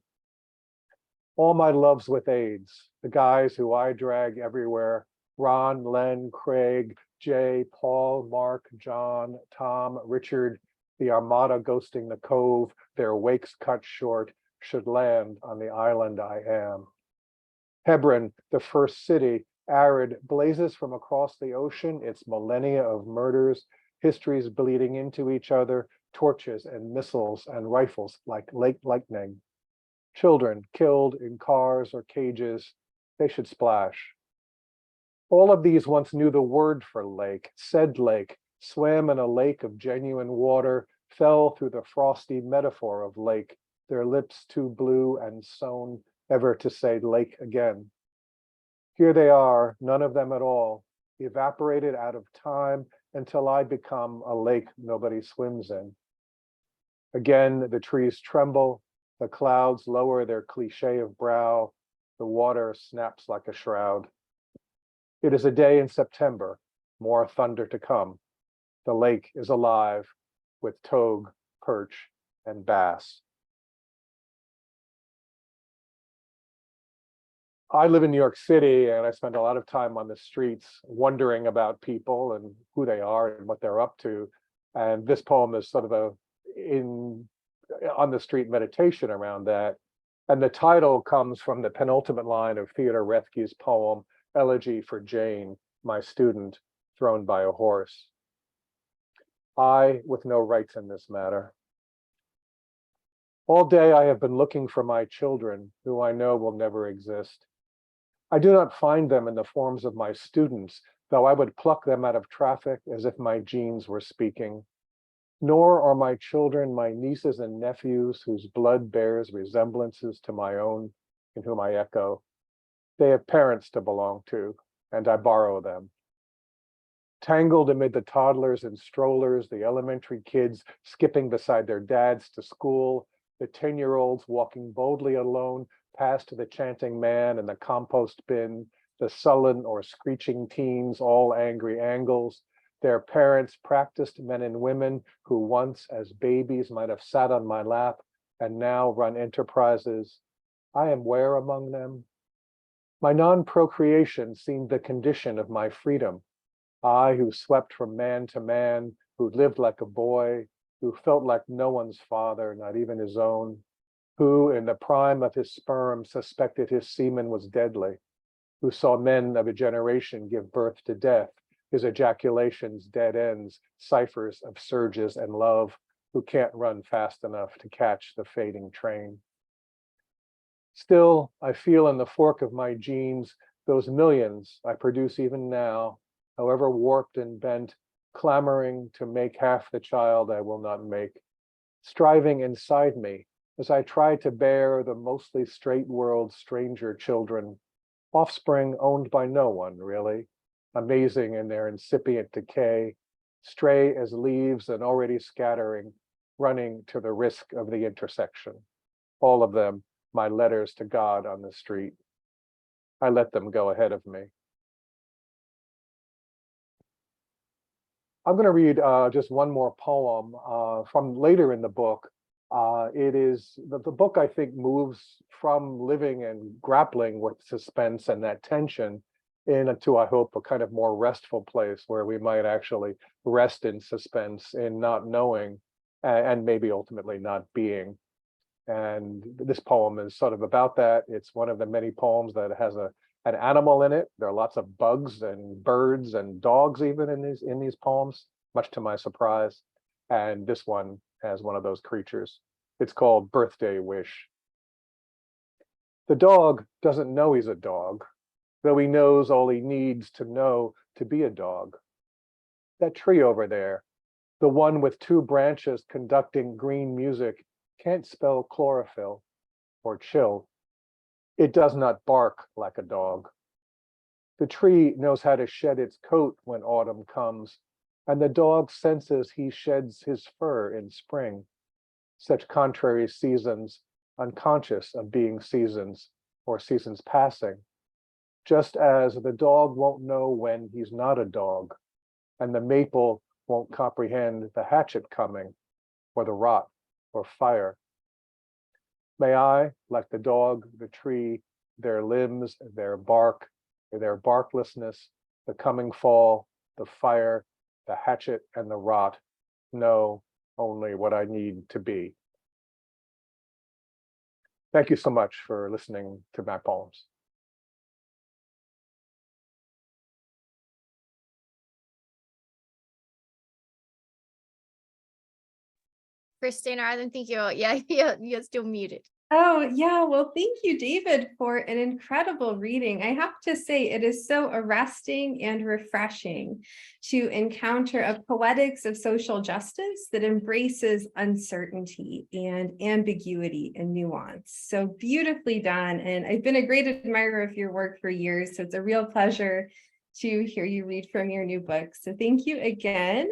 All my loves with AIDS, the guys who I drag everywhere, Ron, Len, Craig, Jay, Paul, Mark, John, Tom, Richard, the armada ghosting the cove, their wakes cut short, should land on the island I am. Hebron, the first city, arid, blazes from across the ocean, its millennia of murders, histories bleeding into each other, torches and missiles and rifles like lake lightning. Children killed in cars or cages, they should splash. All of these once knew the word for lake, said lake, swam in a lake of genuine water, fell through the frosty metaphor of lake, their lips too blue and sown ever to say lake again. Here they are, none of them at all, evaporated out of time until I become a lake nobody swims in. Again, the trees tremble, the clouds lower their cliche of brow, the water snaps like a shroud. It is a day in September, more thunder to come. The lake is alive with togue, perch, and bass. I live in New York City and I spend a lot of time on the streets wondering about people and who they are and what they're up to. And this poem is sort of on the street meditation around that. And the title comes from the penultimate line of Theodore Roethke's poem, Elegy for Jane, my student, thrown by a horse. I with no rights in this matter. All day I have been looking for my children, who I know will never exist. I do not find them in the forms of my students, though I would pluck them out of traffic as if my genes were speaking. Nor are my children my nieces and nephews whose blood bears resemblances to my own, in whom I echo. They have parents to belong to, and I borrow them. Tangled amid the toddlers and strollers, the elementary kids skipping beside their dads to school, the 10-year-olds walking boldly alone past the chanting man in the compost bin, the sullen or screeching teens, all angry angles, their parents, practiced men and women who once as babies might have sat on my lap and now run enterprises. I am where among them? My non-procreation seemed the condition of my freedom. I who swept from man to man, who lived like a boy, who felt like no one's father, not even his own, who in the prime of his sperm suspected his semen was deadly, who saw men of a generation give birth to death, his ejaculations dead ends, ciphers of surges and love, who can't run fast enough to catch the fading train. Still, I feel in the fork of my genes those millions I produce even now, however warped and bent, clamoring to make half the child I will not make, striving inside me as I try to bear the mostly straight world stranger children, offspring owned by no one, really, amazing in their incipient decay, stray as leaves and already scattering, running to the risk of the intersection. All of them, my letters to God on the street. I let them go ahead of me. I'm going to read just one more poem from later in the book. It is the book, I think, moves from living and grappling with suspense and that tension into, I hope, a kind of more restful place where we might actually rest in suspense, in not knowing, and maybe ultimately not being. And this poem is sort of about that. It's one of the many poems that has an animal in it. There are lots of bugs and birds and dogs even in these poems, much to my surprise. And this one has one of those creatures. It's called Birthday Wish. The dog doesn't know he's a dog, though he knows all he needs to know to be a dog. That tree over there, the one with two branches conducting green music, can't spell chlorophyll or chill. It does not bark like a dog. The tree knows how to shed its coat when autumn comes, and the dog senses he sheds his fur in spring. Such contrary seasons, unconscious of being seasons or seasons passing, just as the dog won't know when he's not a dog, and the maple won't comprehend the hatchet coming, or the rot, or fire. May I, like the dog, the tree, their limbs, their bark, their barklessness, the coming fall, the fire, the hatchet, and the rot, know only what I need to be. Thank you so much for listening to my poems. Kristina, I don't think you're still muted. Oh, yeah. Well, thank you, David, for an incredible reading. I have to say, it is so arresting and refreshing to encounter a poetics of social justice that embraces uncertainty and ambiguity and nuance. So beautifully done. And I've been a great admirer of your work for years. So it's a real pleasure to hear you read from your new book. So thank you again.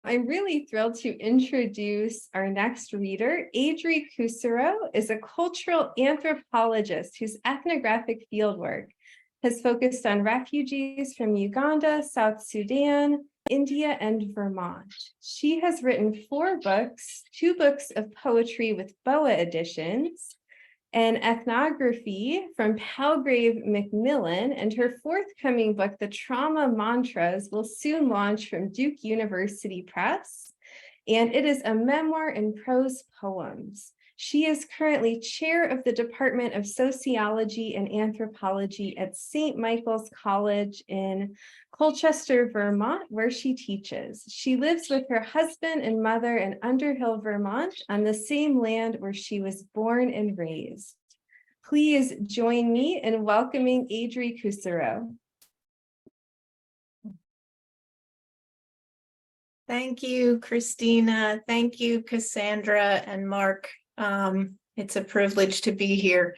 I'm really thrilled to introduce our next reader. Adrie Kusserow is a cultural anthropologist whose ethnographic fieldwork has focused on refugees from Uganda, South Sudan, India, and Vermont. She has written 4 books, 2 books of poetry with BOA editions, an ethnography from Palgrave Macmillan, and her forthcoming book, The Trauma Mantras, will soon launch from Duke University Press, and it is a memoir in prose poems. She is currently chair of the Department of Sociology and Anthropology at St. Michael's College in Colchester, Vermont, where she teaches. She lives with her husband and mother in Underhill, Vermont, on the same land where she was born and raised. Please join me in welcoming Adrie Kusserow. Thank you, Kristina. Thank you, Cassandra and Mark. It's a privilege to be here.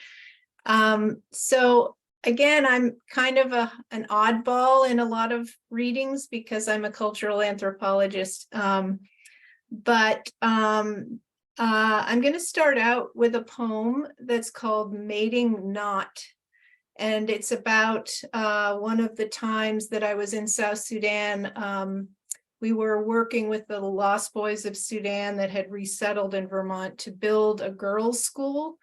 So again, I'm kind of an oddball in a lot of readings because I'm a cultural anthropologist. But I'm going to start out with a poem that's called Mating Not. And it's about one of the times that I was in South Sudan. We were working with the Lost Boys of Sudan that had resettled in Vermont to build a girls' school,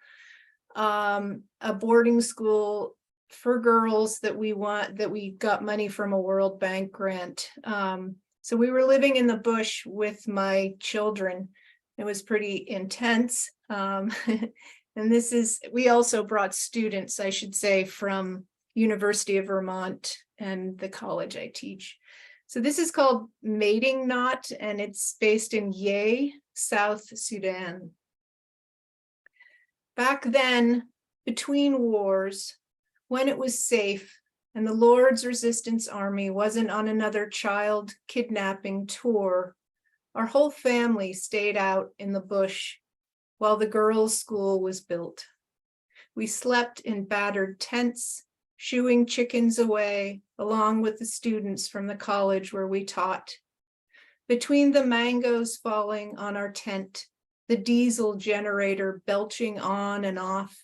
a boarding school for girls that we got money from a World Bank grant. So we were living in the bush with my children. It was pretty intense. And we also brought students, I should say, from University of Vermont and the college I teach. So this is called Mating Not, and it's based in Yei, South Sudan. Back then, between wars, when it was safe, and the Lord's Resistance Army wasn't on another child kidnapping tour, our whole family stayed out in the bush while the girls' school was built. We slept in battered tents, shooing chickens away, along with the students from the college where we taught. Between the mangoes falling on our tent, the diesel generator belching on and off,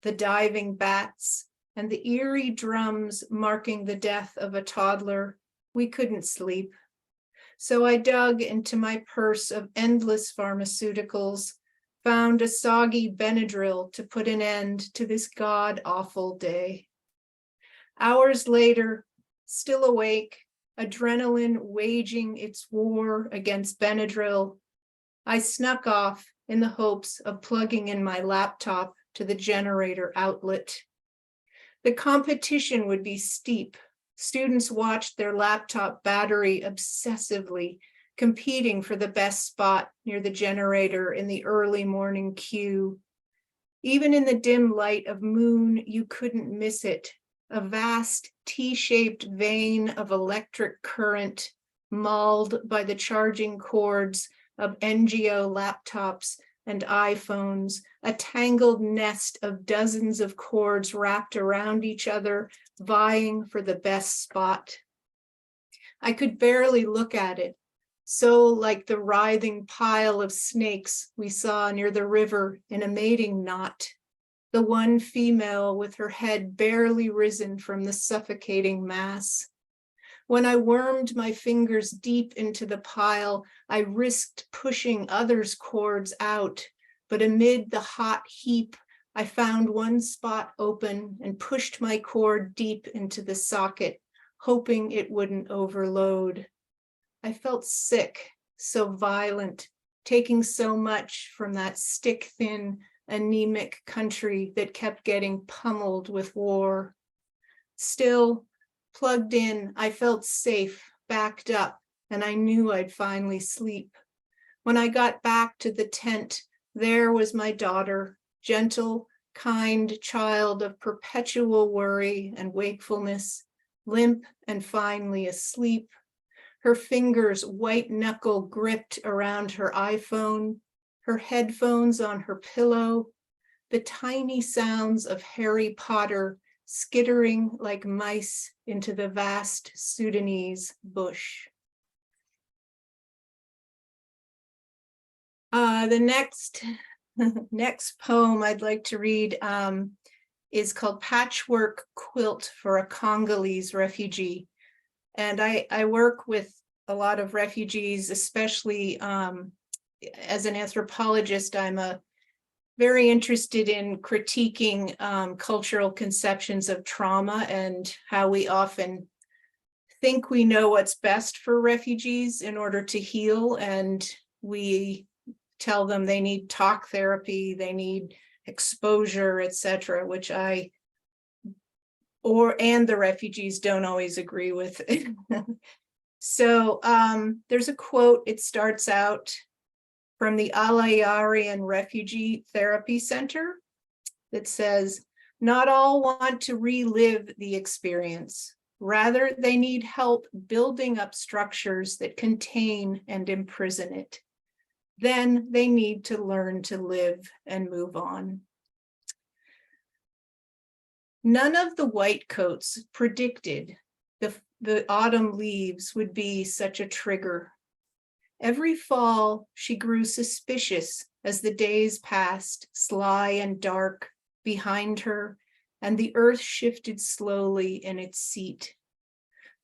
the diving bats, and the eerie drums marking the death of a toddler, we couldn't sleep. So I dug into my purse of endless pharmaceuticals, found a soggy Benadryl to put an end to this god-awful day. Hours later, still awake, adrenaline waging its war against Benadryl, I snuck off in the hopes of plugging in my laptop to the generator outlet. The competition would be steep. Students watched their laptop battery obsessively, competing for the best spot near the generator in the early morning queue. Even in the dim light of moon, you couldn't miss it. A vast T-shaped vein of electric current mauled by the charging cords of NGO laptops and iPhones, a tangled nest of dozens of cords wrapped around each other, vying for the best spot. I could barely look at it, so like the writhing pile of snakes we saw near the river in a mating knot, the one female with her head barely risen from the suffocating mass. When I wormed my fingers deep into the pile, I risked pushing others' cords out, but amid the hot heap, I found one spot open and pushed my cord deep into the socket, hoping it wouldn't overload. I felt sick, so violent, taking so much from that stick-thin, anemic country that kept getting pummeled with war. Still, plugged in, I felt safe, backed up, and I knew I'd finally sleep. When I got back to the tent, there was my daughter, gentle, kind child of perpetual worry and wakefulness, limp and finally asleep. Her fingers white knuckle gripped around her iPhone, her headphones on her pillow, the tiny sounds of Harry Potter skittering like mice into the vast Sudanese bush. The next poem I'd like to read is called Patchwork Quilt for a Congolese Refugee. And I work with a lot of refugees, especially as an anthropologist. I'm very interested in critiquing cultural conceptions of trauma and how we often think we know what's best for refugees in order to heal, and we tell them they need talk therapy, they need exposure, etc., which and the refugees don't always agree with. So there's a quote. It starts out from the Alayarian Refugee Therapy Center that says, "Not all want to relive the experience. Rather, they need help building up structures that contain and imprison it. Then they need to learn to live and move on." None of the white coats predicted the autumn leaves would be such a trigger. Every fall, she grew suspicious as the days passed, sly and dark behind her, and the earth shifted slowly in its seat.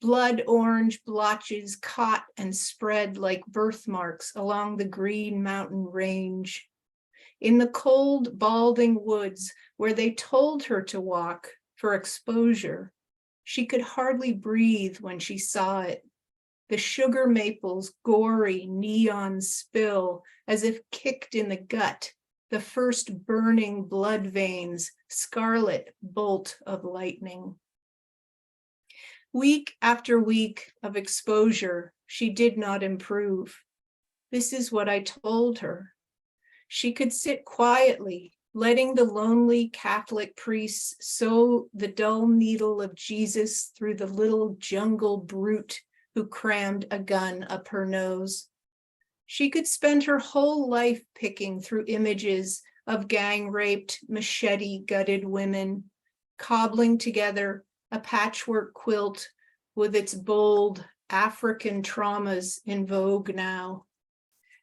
Blood orange blotches caught and spread like birthmarks along the Green Mountain Range. In the cold, balding woods where they told her to walk for exposure, she could hardly breathe when she saw it. The sugar maples' gory neon spill as if kicked in the gut, the first burning blood veins, scarlet bolt of lightning. Week after week of exposure, she did not improve. This is what I told her. She could sit quietly letting the lonely Catholic priests sew the dull needle of Jesus through the little jungle brute who crammed a gun up her nose. She could spend her whole life picking through images of gang-raped, machete-gutted women, cobbling together a patchwork quilt with its bold African traumas in vogue now.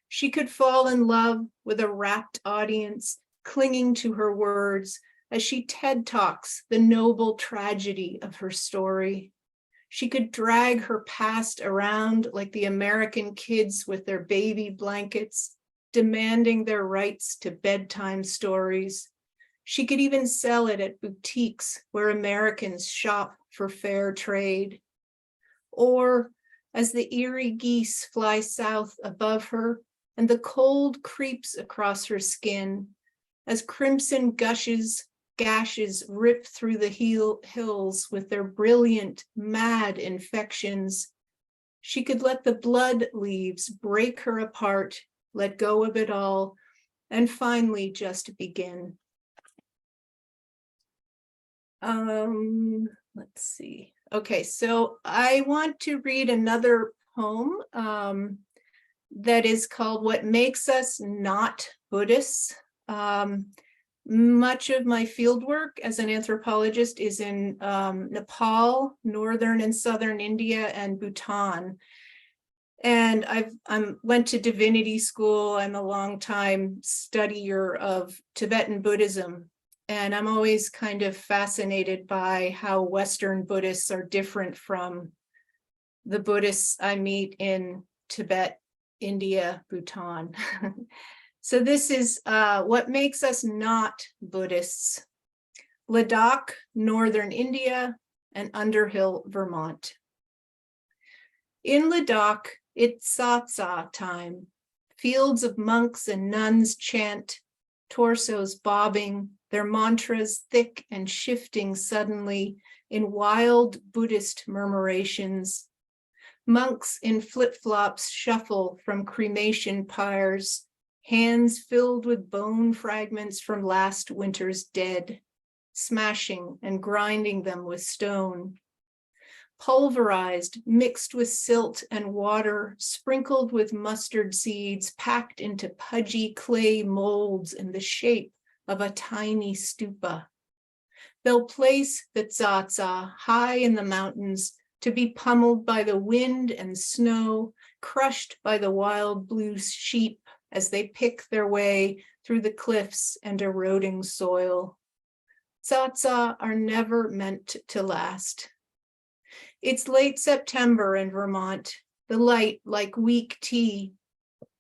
She could fall in love with a rapt audience clinging to her words as she TED Talks the noble tragedy of her story. She could drag her past around like the American kids with their baby blankets, demanding their rights to bedtime stories. She could even sell it at boutiques where Americans shop for fair trade. Or as the eerie geese fly south above her and the cold creeps across her skin, as crimson gashes rip through the hills with their brilliant, mad infections, she could let the blood leaves break her apart, let go of it all, and finally just begin. Let's see. Okay, so I want to read another poem that is called What Makes Us Not Buddhists. Much of my fieldwork as an anthropologist is in Nepal, northern and southern India, and Bhutan. And I went to divinity school. I'm a longtime studier of Tibetan Buddhism. And I'm always kind of fascinated by how Western Buddhists are different from the Buddhists I meet in Tibet, India, Bhutan. So this is What Makes Us Not Buddhists. Ladakh, northern India, and Underhill, Vermont. In Ladakh, it's Satsa time. Fields of monks and nuns chant, torsos bobbing, their mantras thick and shifting suddenly in wild Buddhist murmurations. Monks in flip-flops shuffle from cremation pyres, hands filled with bone fragments from last winter's dead, smashing and grinding them with stone. Pulverized, mixed with silt and water, sprinkled with mustard seeds, packed into pudgy clay molds in the shape of a tiny stupa. They'll place the tsatsa high in the mountains to be pummeled by the wind and snow, crushed by the wild blue sheep as they pick their way through the cliffs and eroding soil. Tsatsa are never meant to last. It's late September in Vermont, the light like weak tea.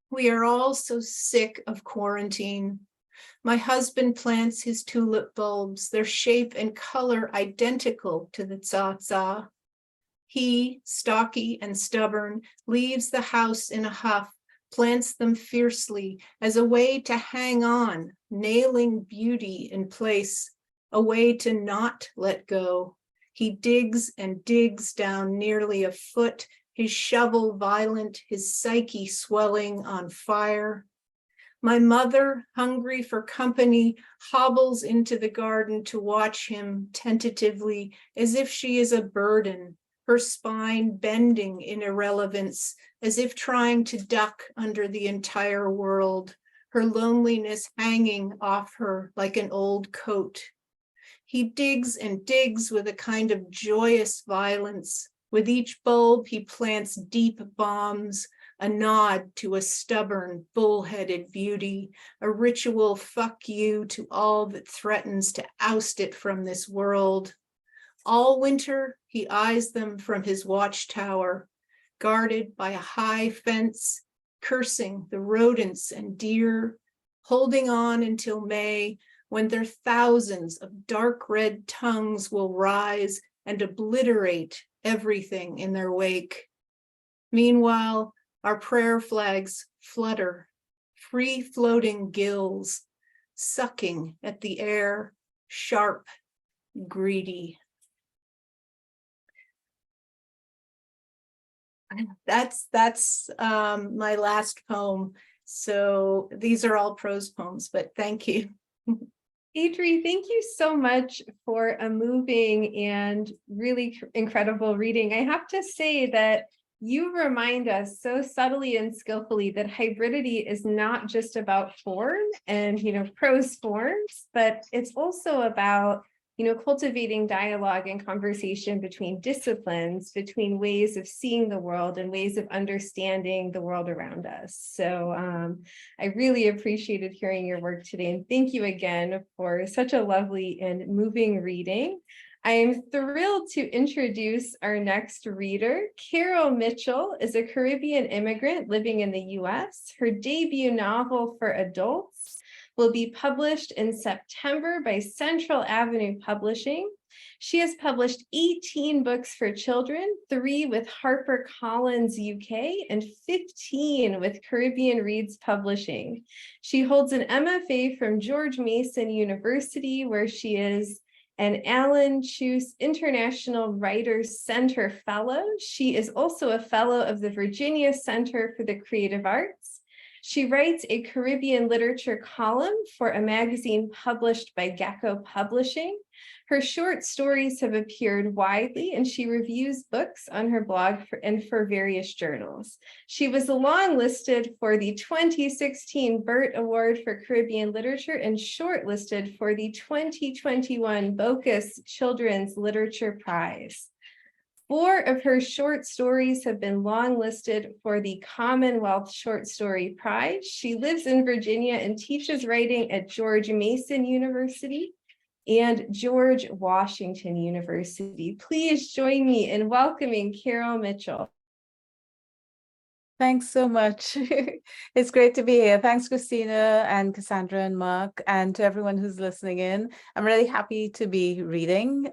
We are all so sick of quarantine. My husband plants his tulip bulbs, their shape and color identical to the tsatsa. He, stocky and stubborn, leaves the house in a huff, plants them fiercely as a way to hang on, nailing beauty in place, a way to not let go. He digs and digs down nearly a foot, his shovel violent, his psyche swelling on fire. My mother, hungry for company, hobbles into the garden to watch him tentatively, as if she is a burden, her spine bending in irrelevance, as if trying to duck under the entire world, her loneliness hanging off her like an old coat. He digs and digs with a kind of joyous violence. With each bulb, he plants deep bombs, a nod to a stubborn, bull-headed beauty, a ritual fuck you to all that threatens to oust it from this world. All winter, he eyes them from his watchtower, guarded by a high fence, cursing the rodents and deer, holding on until May, when their thousands of dark red tongues will rise and obliterate everything in their wake. Meanwhile, our prayer flags flutter, free-floating gills, sucking at the air, sharp, greedy. That's my last poem. So these are all prose poems, but thank you. Adrie, thank you so much for a moving and really incredible reading. I have to say that you remind us so subtly and skillfully that hybridity is not just about form and, prose forms, but it's also about, cultivating dialogue and conversation between disciplines, between ways of seeing the world and ways of understanding the world around us. So I really appreciated hearing your work today. And thank you again for such a lovely and moving reading. I am thrilled to introduce our next reader. Carol Mitchell is a Caribbean immigrant living in the US. Her debut novel for adults will be published in September by Central Avenue Publishing. She has published 18 books for children, 3 with HarperCollins UK and 15 with Caribbean Reads Publishing. She holds an MFA from George Mason University, where she is an Alan Chuse International Writers Center Fellow. She is also a Fellow of the Virginia Center for the Creative Arts. She writes a Caribbean literature column for a magazine published by Gecko Publishing. Her short stories have appeared widely, and she reviews books on her blog for various journals. She was longlisted for the 2016 Burt Award for Caribbean Literature and shortlisted for the 2021 Bocas Children's Literature Prize. 4 of her short stories have been longlisted for the Commonwealth Short Story Prize. She lives in Virginia and teaches writing at George Mason University and George Washington University. Please join me in welcoming Carol Mitchell. Thanks so much. It's great to be here. Thanks, Kristina and Cassandra and Mark, and to everyone who's listening in. I'm really happy to be reading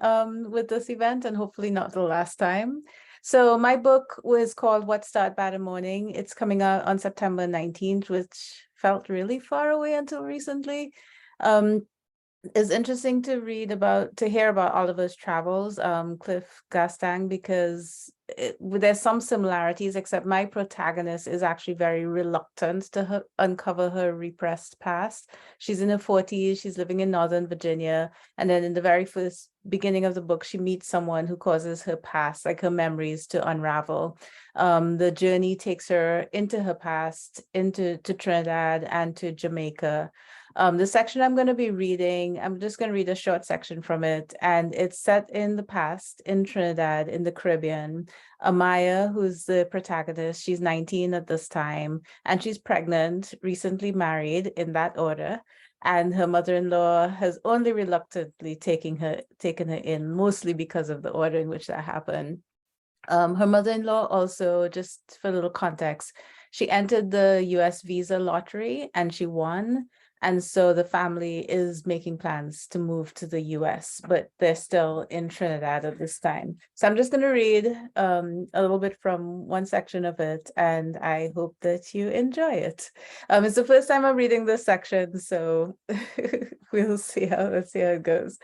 with this event, and hopefully not the last time. So my book was called What Start Bad Morning. It's coming out on September 19th, which felt really far away until recently. It's interesting to hear about Oliver's travels, Cliff Garstang, because there's some similarities, except my protagonist is actually very reluctant to uncover her repressed past. She's in her 40s, she's living in Northern Virginia, and then in the very first beginning of the book, she meets someone who causes her past, like her memories, to unravel. The journey takes her into her past, to Trinidad and to Jamaica. The section I'm going to be reading, I'm just going to read a short section from it, and it's set in the past in Trinidad, in the Caribbean. Amaya, who's the protagonist, she's 19 at this time, and she's pregnant, recently married, in that order, and her mother-in-law has only reluctantly taken her in, mostly because of the order in which that happened. Her mother-in-law also, just for a little context, she entered the US visa lottery and she won. And so the family is making plans to move to the US, but they're still in Trinidad at this time. So I'm just going to read a little bit from one section of it, and I hope that you enjoy it. It's the first time I'm reading this section, so we'll see how it goes.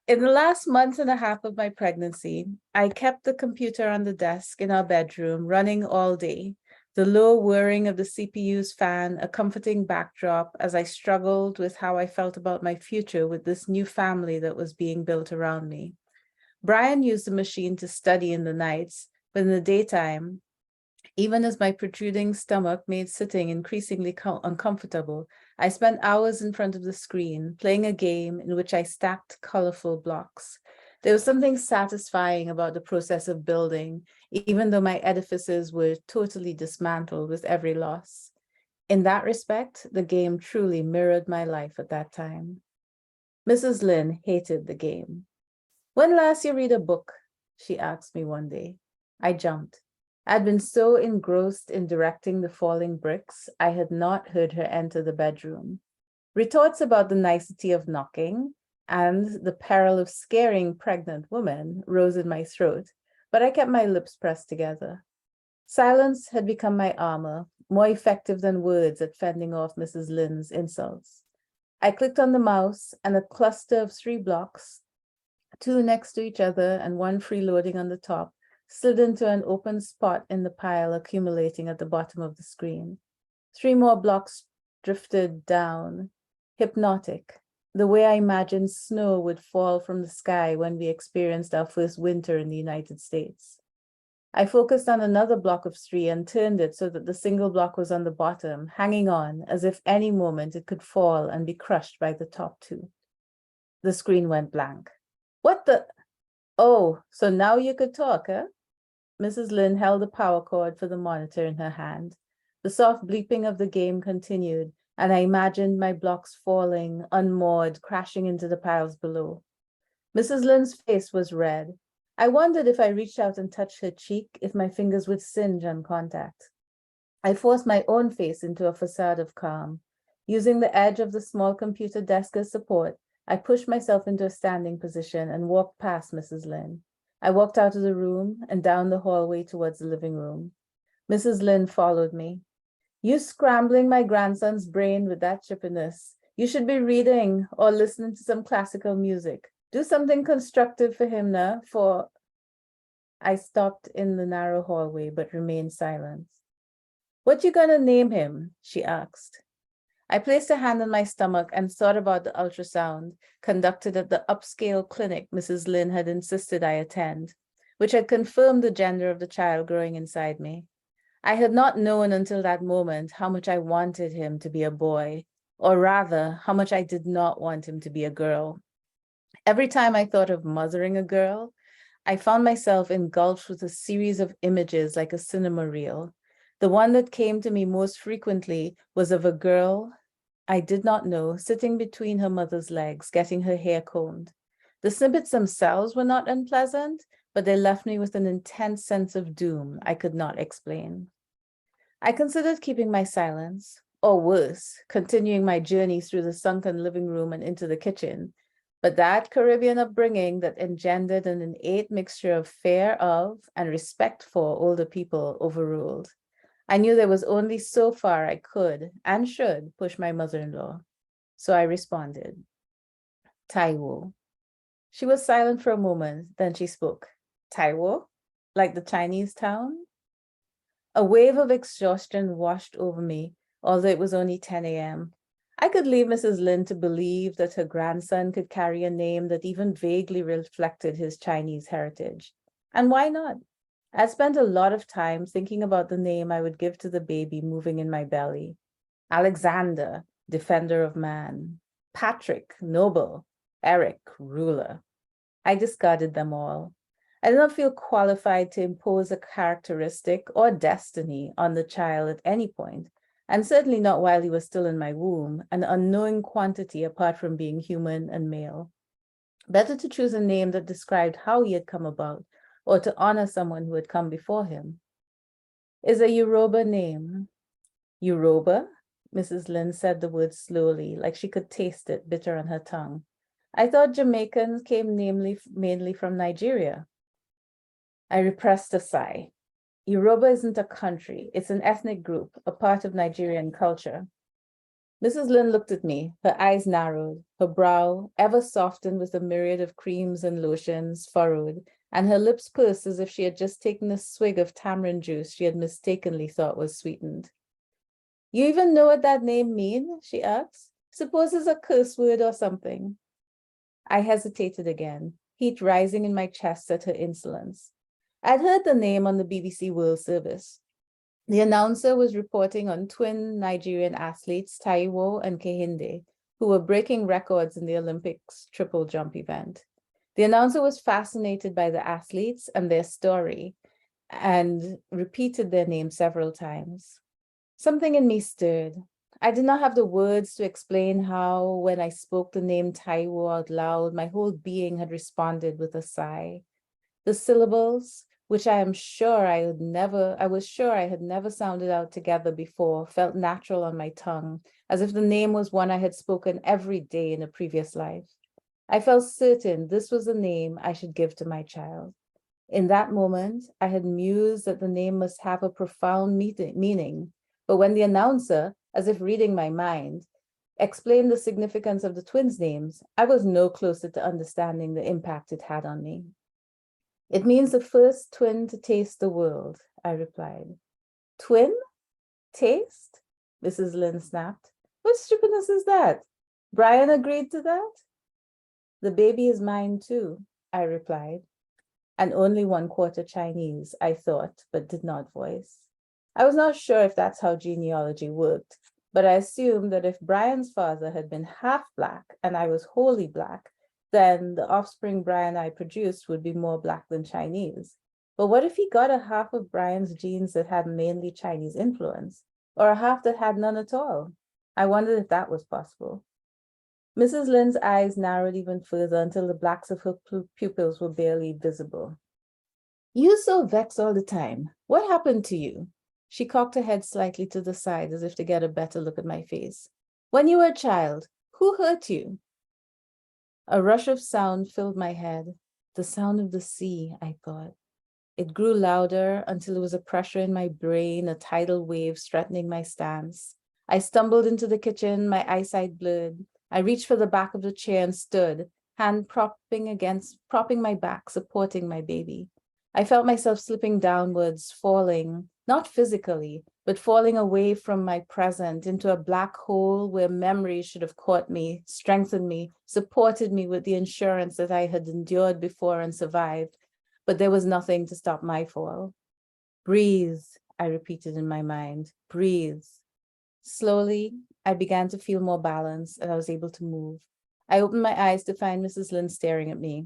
In the last month and a half of my pregnancy, I kept the computer on the desk in our bedroom running all day. The low whirring of the CPU's fan, a comforting backdrop as I struggled with how I felt about my future with this new family that was being built around me. Brian used the machine to study in the nights, but in the daytime, even as my protruding stomach made sitting increasingly uncomfortable, I spent hours in front of the screen, playing a game in which I stacked colorful blocks. There was something satisfying about the process of building, even though my edifices were totally dismantled with every loss. In that respect, the game truly mirrored my life at that time. Mrs. Lynn hated the game. "When last you read a book?" she asked me one day. I jumped. I'd been so engrossed in directing the falling bricks, I had not heard her enter the bedroom. Retorts about the nicety of knocking and the peril of scaring pregnant women rose in my throat, but I kept my lips pressed together. Silence had become my armor, more effective than words at fending off Mrs. Lynn's insults. I clicked on the mouse, and a cluster of 3 blocks, 2 next to each other and 1 freeloading on the top, slid into an open spot in the pile accumulating at the bottom of the screen. 3 more blocks drifted down, hypnotic, the way I imagined snow would fall from the sky when we experienced our first winter in the United States. I focused on another block of tree and turned it so that the single block was on the bottom, hanging on as if any moment it could fall and be crushed by the top two. The screen went blank. What the? Oh, so now you could talk, huh? Mrs. Lynn held the power cord for the monitor in her hand. The soft bleeping of the game continued, and I imagined my blocks falling, unmoored, crashing into the piles below. Mrs. Lynn's face was red. I wondered if I reached out and touched her cheek, if my fingers would singe on contact. I forced my own face into a facade of calm. Using the edge of the small computer desk as support, I pushed myself into a standing position and walked past Mrs. Lynn. I walked out of the room and down the hallway towards the living room. Mrs. Lynn followed me. You scrambling my grandson's brain with that chippiness. You should be reading or listening to some classical music. Do something constructive for him now, for I stopped in the narrow hallway but remained silent. What you gonna name him? She asked. I placed a hand on my stomach and thought about the ultrasound conducted at the upscale clinic Mrs. Lynn had insisted I attend, which had confirmed the gender of the child growing inside me. I had not known until that moment how much I wanted him to be a boy, or rather, how much I did not want him to be a girl. Every time I thought of mothering a girl, I found myself engulfed with a series of images like a cinema reel. The one that came to me most frequently was of a girl I did not know sitting between her mother's legs, getting her hair combed. The snippets themselves were not unpleasant, but they left me with an intense sense of doom I could not explain. I considered keeping my silence, or worse, continuing my journey through the sunken living room and into the kitchen. But that Caribbean upbringing that engendered an innate mixture of fear of and respect for older people overruled. I knew there was only so far I could and should push my mother-in-law. So I responded, Taiwo. She was silent for a moment, then she spoke. Taiwo? Like the Chinese town? A wave of exhaustion washed over me, although it was only 10 a.m. I could leave Mrs. Lynn to believe that her grandson could carry a name that even vaguely reflected his Chinese heritage. And why not? I spent a lot of time thinking about the name I would give to the baby moving in my belly. Alexander, defender of man. Patrick, noble. Eric, ruler. I discarded them all. I did not feel qualified to impose a characteristic or destiny on the child at any point, and certainly not while he was still in my womb, an unknowing quantity apart from being human and male. Better to choose a name that described how he had come about, or to honor someone who had come before him. Is a Yoruba name. Yoruba? Mrs. Lynn said the word slowly, like she could taste it bitter on her tongue. I thought Jamaicans came mainly from Nigeria. I repressed a sigh. Yoruba isn't a country, it's an ethnic group, a part of Nigerian culture. Mrs. Lynn looked at me, her eyes narrowed, her brow, ever softened with a myriad of creams and lotions, furrowed, and her lips pursed as if she had just taken a swig of tamarind juice she had mistakenly thought was sweetened. You even know what that name means? She asked. Suppose it's a curse word or something. I hesitated again, heat rising in my chest at her insolence. I'd heard the name on the BBC World Service. The announcer was reporting on twin Nigerian athletes, Taiwo and Kehinde, who were breaking records in the Olympics triple jump event. The announcer was fascinated by the athletes and their story and repeated their name several times. Something in me stirred. I did not have the words to explain how, when I spoke the name Taiwo out loud, my whole being had responded with a sigh. The syllables, which I was sure I had never sounded out together before, felt natural on my tongue, as if the name was one I had spoken every day in a previous life. I felt certain this was the name I should give to my child. In that moment, I had mused that the name must have a profound meaning, but when the announcer, as if reading my mind, explained the significance of the twins' names, I was no closer to understanding the impact it had on me. It means the first twin to taste the world, I replied. Twin? Taste? Mrs. Lynn snapped. What stupidness is that? Brian agreed to that? The baby is mine too, I replied. And only 1/4 Chinese, I thought, but did not voice. I was not sure if that's how genealogy worked, but I assumed that if Brian's father had been half Black and I was wholly Black, then the offspring Brian I produced would be more Black than Chinese. But what if he got a half of Brian's genes that had mainly Chinese influence, or a half that had none at all? I wondered if that was possible. Mrs. Lynn's eyes narrowed even further until the blacks of her pupils were barely visible. You so vexed all the time. What happened to you? She cocked her head slightly to the side as if to get a better look at my face. When you were a child, who hurt you? A rush of sound filled my head. The sound of the sea, I thought. It grew louder until it was a pressure in my brain, a tidal wave threatening my stance. I stumbled into the kitchen, my eyesight blurred. I reached for the back of the chair and stood, hand propping my back, supporting my baby. I felt myself slipping downwards, falling, not physically, but falling away from my present into a black hole where memories should have caught me, strengthened me, supported me with the insurance that I had endured before and survived. But there was nothing to stop my fall. Breathe, I repeated in my mind, breathe. Slowly, I began to feel more balanced and I was able to move. I opened my eyes to find Mrs. Lynn staring at me.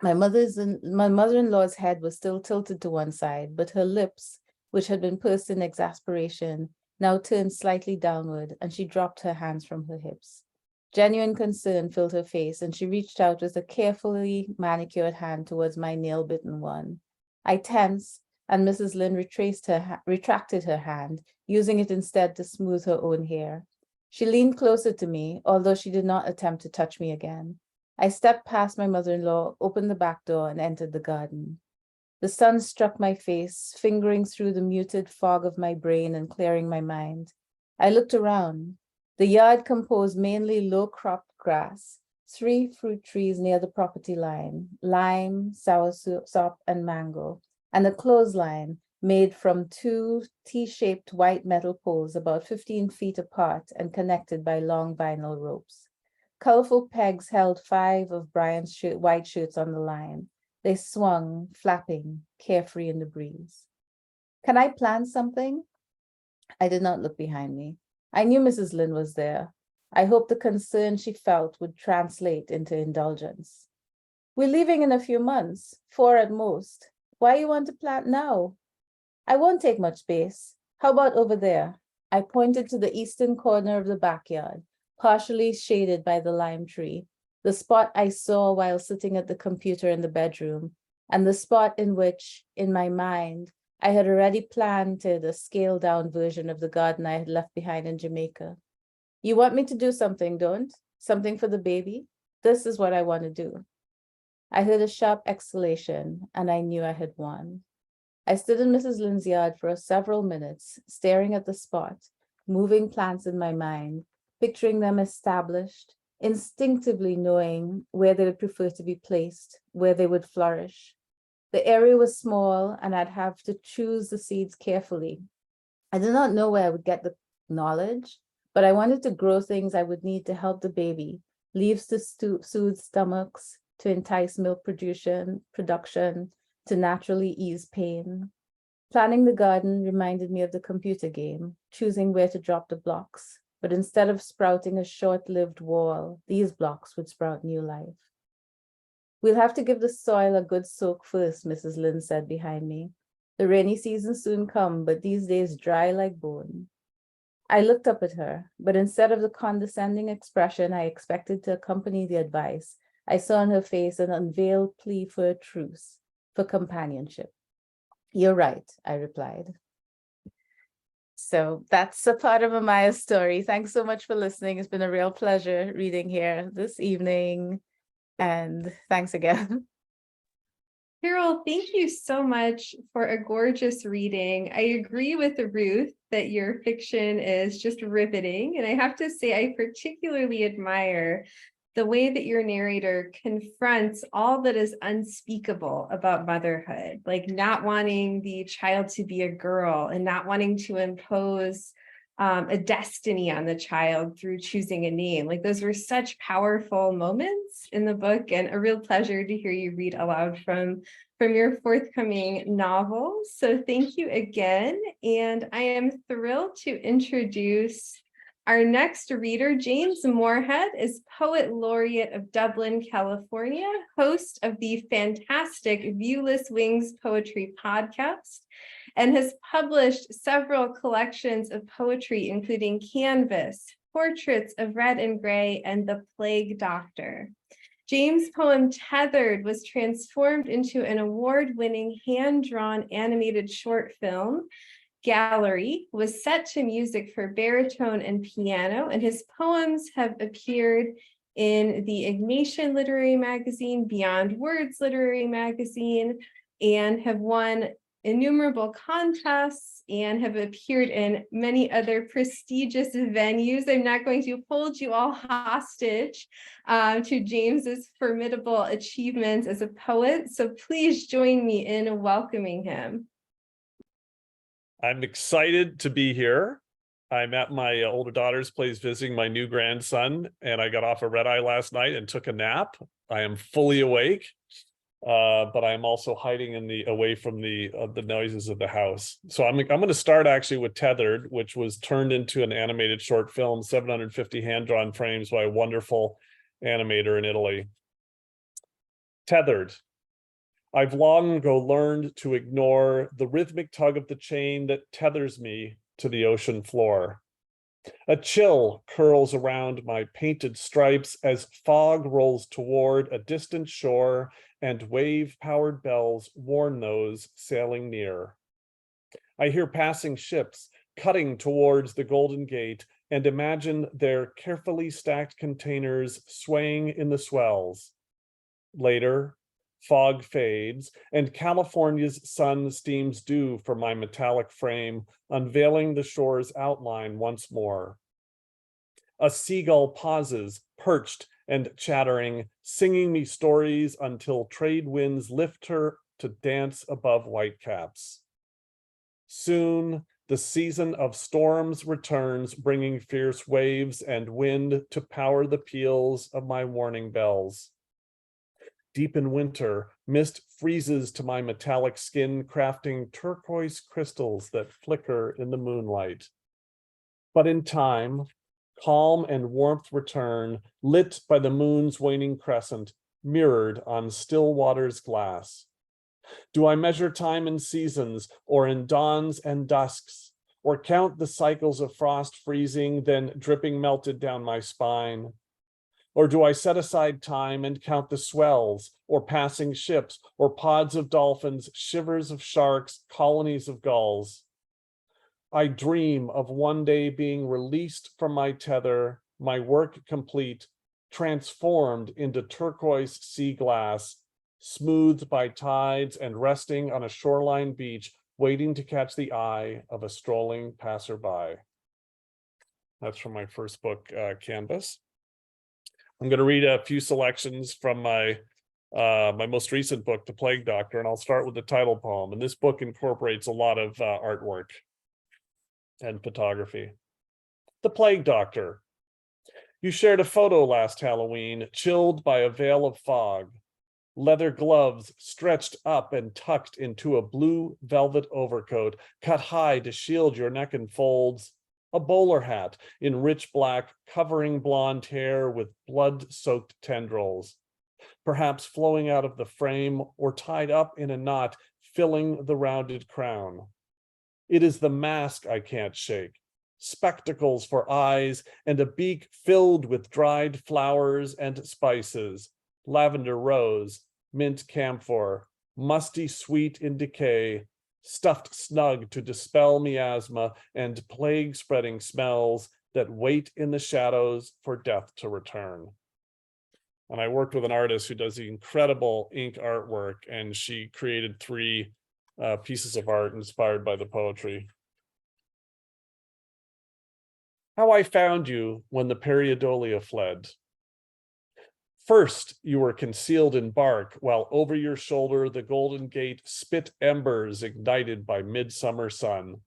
My mother-in-law's head was still tilted to one side, but her lips, which had been pursed in exasperation, now turned slightly downward, and she dropped her hands from her hips. Genuine concern filled her face, and she reached out with a carefully manicured hand towards my nail-bitten one. I tensed, and Mrs. Lynn retracted her hand, using it instead to smooth her own hair. She leaned closer to me, although she did not attempt to touch me again. I stepped past my mother-in-law, opened the back door, and entered the garden. The sun struck my face, fingering through the muted fog of my brain and clearing my mind. I looked around. The yard composed mainly low-cropped grass, 3 fruit trees near the property line, lime, soursop, and mango, and a clothesline made from 2 T-shaped white metal poles about 15 feet apart and connected by long vinyl ropes. Colorful pegs held 5 of Brian's white shirts on the line. They swung, flapping, carefree in the breeze. Can I plant something? I did not look behind me. I knew Mrs. Lynn was there. I hoped the concern she felt would translate into indulgence. We're leaving in a few months, 4 at most. Why you want to plant now? I won't take much space. How about over there? I pointed to the eastern corner of the backyard, partially shaded by the lime tree, the spot I saw while sitting at the computer in the bedroom, and the spot in which, in my mind, I had already planted a scaled-down version of the garden I had left behind in Jamaica. You want me to do something, don't? Something for the baby? This is what I want to do. I heard a sharp exhalation, and I knew I had won. I stood in Mrs. Lynn's yard for several minutes, staring at the spot, moving plants in my mind, picturing them established, instinctively knowing where they would prefer to be placed, where they would flourish. The area was small, and I'd have to choose the seeds carefully. I did not know where I would get the knowledge, but I wanted to grow things I would need to help the baby, leaves to soothe stomachs, to entice milk production, to naturally ease pain. Planning the garden reminded me of the computer game, choosing where to drop the blocks, but instead of sprouting a short-lived wall, these blocks would sprout new life. We'll have to give the soil a good soak first, Mrs. Lynn said behind me. The rainy season soon come, but these days dry like bone. I looked up at her, but instead of the condescending expression I expected to accompany the advice, I saw in her face an unveiled plea for a truce, for companionship. You're right, I replied. So that's a part of Amaya's story. Thanks so much for listening. It's been a real pleasure reading here this evening. And thanks again. Carol, thank you so much for a gorgeous reading. I agree with Ruth that your fiction is just riveting. And I have to say, I particularly admire the way that your narrator confronts all that is unspeakable about motherhood, like not wanting the child to be a girl and not wanting to impose a destiny on the child through choosing a name. Like those were such powerful moments in the book, and a real pleasure to hear you read aloud from your forthcoming novel. So thank you again. And I am thrilled to introduce our next reader. James Morehead is Poet Laureate of Dublin, California, host of the fantastic Viewless Wings Poetry podcast, and has published several collections of poetry, including Canvas, Portraits of Red and Gray, and The Plague Doctor. James' poem Tethered was transformed into an award-winning hand-drawn animated short film. Gallery was set to music for baritone and piano, and his poems have appeared in the Ignatian Literary Magazine, Beyond Words Literary Magazine, and have won innumerable contests and have appeared in many other prestigious venues. I'm not going to hold you all hostage to James's formidable achievements as a poet, so please join me in welcoming him. I'm excited to be here. I'm at my older daughter's place visiting my new grandson, and I got off a red eye last night and took a nap. I am fully awake, but I'm also hiding away from the noises of the house. So I'm going to start actually with Tethered, which was turned into an animated short film, 750 hand-drawn frames by a wonderful animator in Italy. Tethered. I've long ago learned to ignore the rhythmic tug of the chain that tethers me to the ocean floor. A chill curls around my painted stripes as fog rolls toward a distant shore and wave-powered bells warn those sailing near. I hear passing ships cutting towards the Golden Gate and imagine their carefully stacked containers swaying in the swells. Later, fog fades, and California's sun steams dew from my metallic frame, unveiling the shore's outline once more. A seagull pauses, perched and chattering, singing me stories until trade winds lift her to dance above whitecaps. Soon, the season of storms returns, bringing fierce waves and wind to power the peals of my warning bells. Deep in winter, mist freezes to my metallic skin, crafting turquoise crystals that flicker in the moonlight. But in time, calm and warmth return, lit by the moon's waning crescent, mirrored on still water's glass. Do I measure time in seasons, or in dawns and dusks, or count the cycles of frost freezing, then dripping melted down my spine? Or do I set aside time and count the swells, or passing ships, or pods of dolphins, shivers of sharks, colonies of gulls? I dream of one day being released from my tether, my work complete, transformed into turquoise sea glass, smoothed by tides and resting on a shoreline beach, waiting to catch the eye of a strolling passerby. That's from my first book, Canvas. I'm going to read a few selections from my most recent book, The Plague Doctor, and I'll start with the title poem. And this book incorporates a lot of artwork and photography. The Plague Doctor. You shared a photo last Halloween, chilled by a veil of fog. Leather gloves stretched up and tucked into a blue velvet overcoat, cut high to shield your neck and folds. A bowler hat in rich black, covering blonde hair with blood-soaked tendrils, perhaps flowing out of the frame or tied up in a knot, filling the rounded crown. It is the mask I can't shake, spectacles for eyes, and a beak filled with dried flowers and spices, lavender rose, mint camphor, musty sweet in decay, stuffed snug to dispel miasma and plague-spreading smells that wait in the shadows for death to return. And I worked with an artist who does the incredible ink artwork, and she created 3 pieces of art inspired by the poetry. How I found you when the periodolia fled. First, you were concealed in bark, while over your shoulder the Golden Gate spit embers ignited by midsummer sun.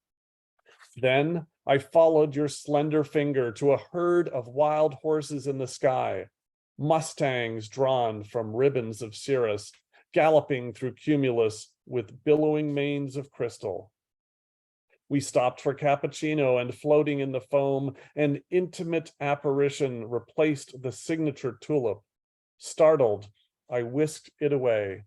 Then I followed your slender finger to a herd of wild horses in the sky, mustangs drawn from ribbons of cirrus, galloping through cumulus with billowing manes of crystal. We stopped for cappuccino, and floating in the foam, an intimate apparition replaced the signature tulip. Startled, I whisked it away.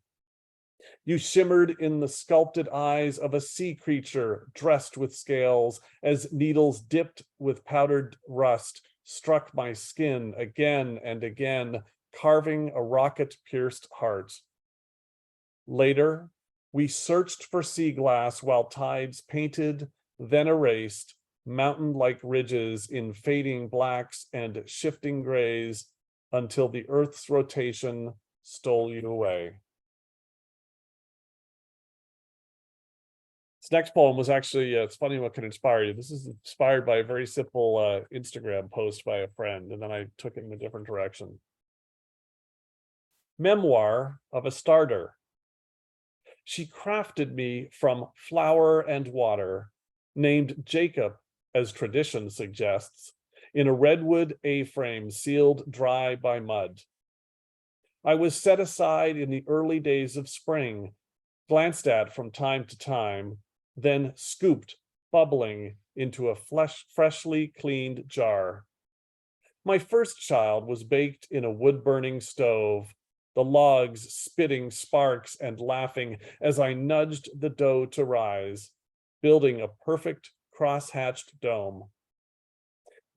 You shimmered in the sculpted eyes of a sea creature dressed with scales, as needles dipped with powdered rust struck my skin again and again, carving a rocket-pierced heart. Later, we searched for sea glass while tides painted, then erased, mountain-like ridges in fading blacks and shifting grays until the Earth's rotation stole you away. This next poem was actually, it's funny what can inspire you. This is inspired by a very simple Instagram post by a friend, and then I took it in a different direction. Memoir of a starter. She crafted me from flour and water, named Jacob, as tradition suggests, in a redwood A-frame sealed dry by mud. I was set aside in the early days of spring, glanced at from time to time, then scooped, bubbling, into a freshly cleaned jar. My first child was baked in a wood-burning stove, the logs spitting sparks and laughing as I nudged the dough to rise, building a perfect cross-hatched dome.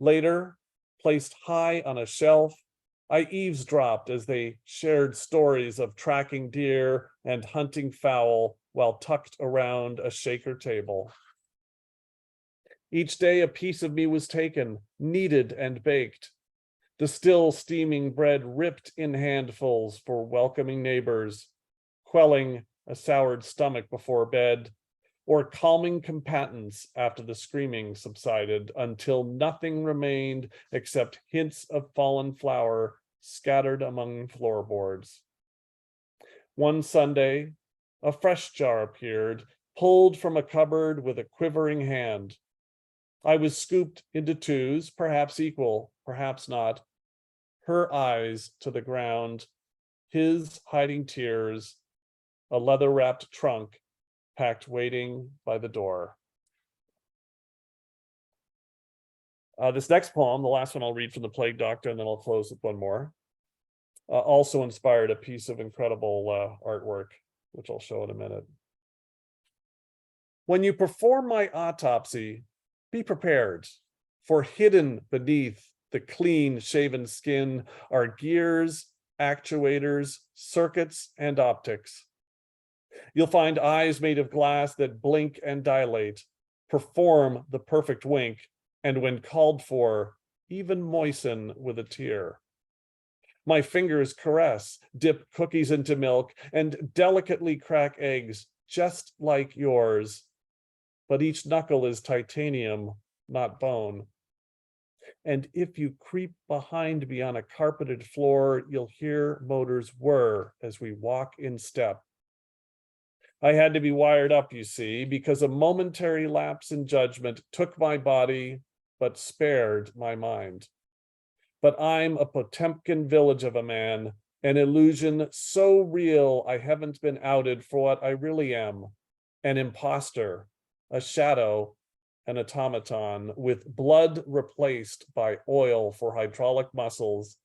Later, placed high on a shelf, I eavesdropped as they shared stories of tracking deer and hunting fowl while tucked around a shaker table. Each day a piece of me was taken, kneaded and baked. The still steaming bread ripped in handfuls for welcoming neighbors, quelling a soured stomach before bed, or calming combatants after the screaming subsided until nothing remained except hints of fallen flour scattered among floorboards. One Sunday, a fresh jar appeared, pulled from a cupboard with a quivering hand. I was scooped into twos, perhaps equal, perhaps not. Her eyes to the ground, his hiding tears, a leather-wrapped trunk packed waiting by the door. This next poem, the last one I'll read from The Plague Doctor, and then I'll close with one more, also inspired a piece of incredible artwork, which I'll show in a minute. When you perform my autopsy, be prepared, for hidden beneath the clean shaven skin are gears, actuators, circuits, and optics. You'll find eyes made of glass that blink and dilate, perform the perfect wink, and when called for, even moisten with a tear. My fingers caress, dip cookies into milk, and delicately crack eggs, just like yours. But each knuckle is titanium, not bone. And if you creep behind me on a carpeted floor, you'll hear motors whir as we walk in step. I had to be wired up, you see, because a momentary lapse in judgment took my body, but spared my mind. But I'm a Potemkin village of a man, an illusion so real I haven't been outed for what I really am, an imposter, a shadow, an automaton, with blood replaced by oil for hydraulic muscles,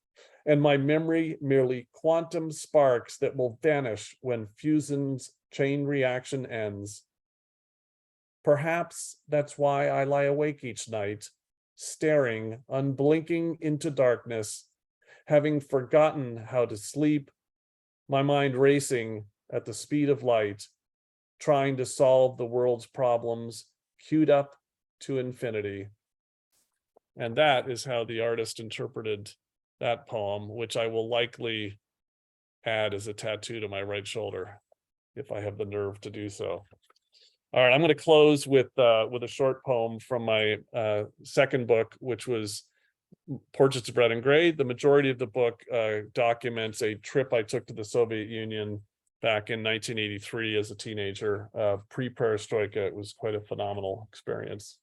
and my memory merely quantum sparks that will vanish when fusion's chain reaction ends. Perhaps that's why I lie awake each night, staring unblinking into darkness, having forgotten how to sleep, my mind racing at the speed of light, trying to solve the world's problems, queued up to infinity. And that is how the artist interpreted that poem, which I will likely add as a tattoo to my right shoulder, if I have the nerve to do so. All right, I'm going to close with a short poem from my second book, which was Portraits of Red and Gray. The majority of the book documents a trip I took to the Soviet Union back in 1983 as a teenager, pre-perestroika. It was quite a phenomenal experience.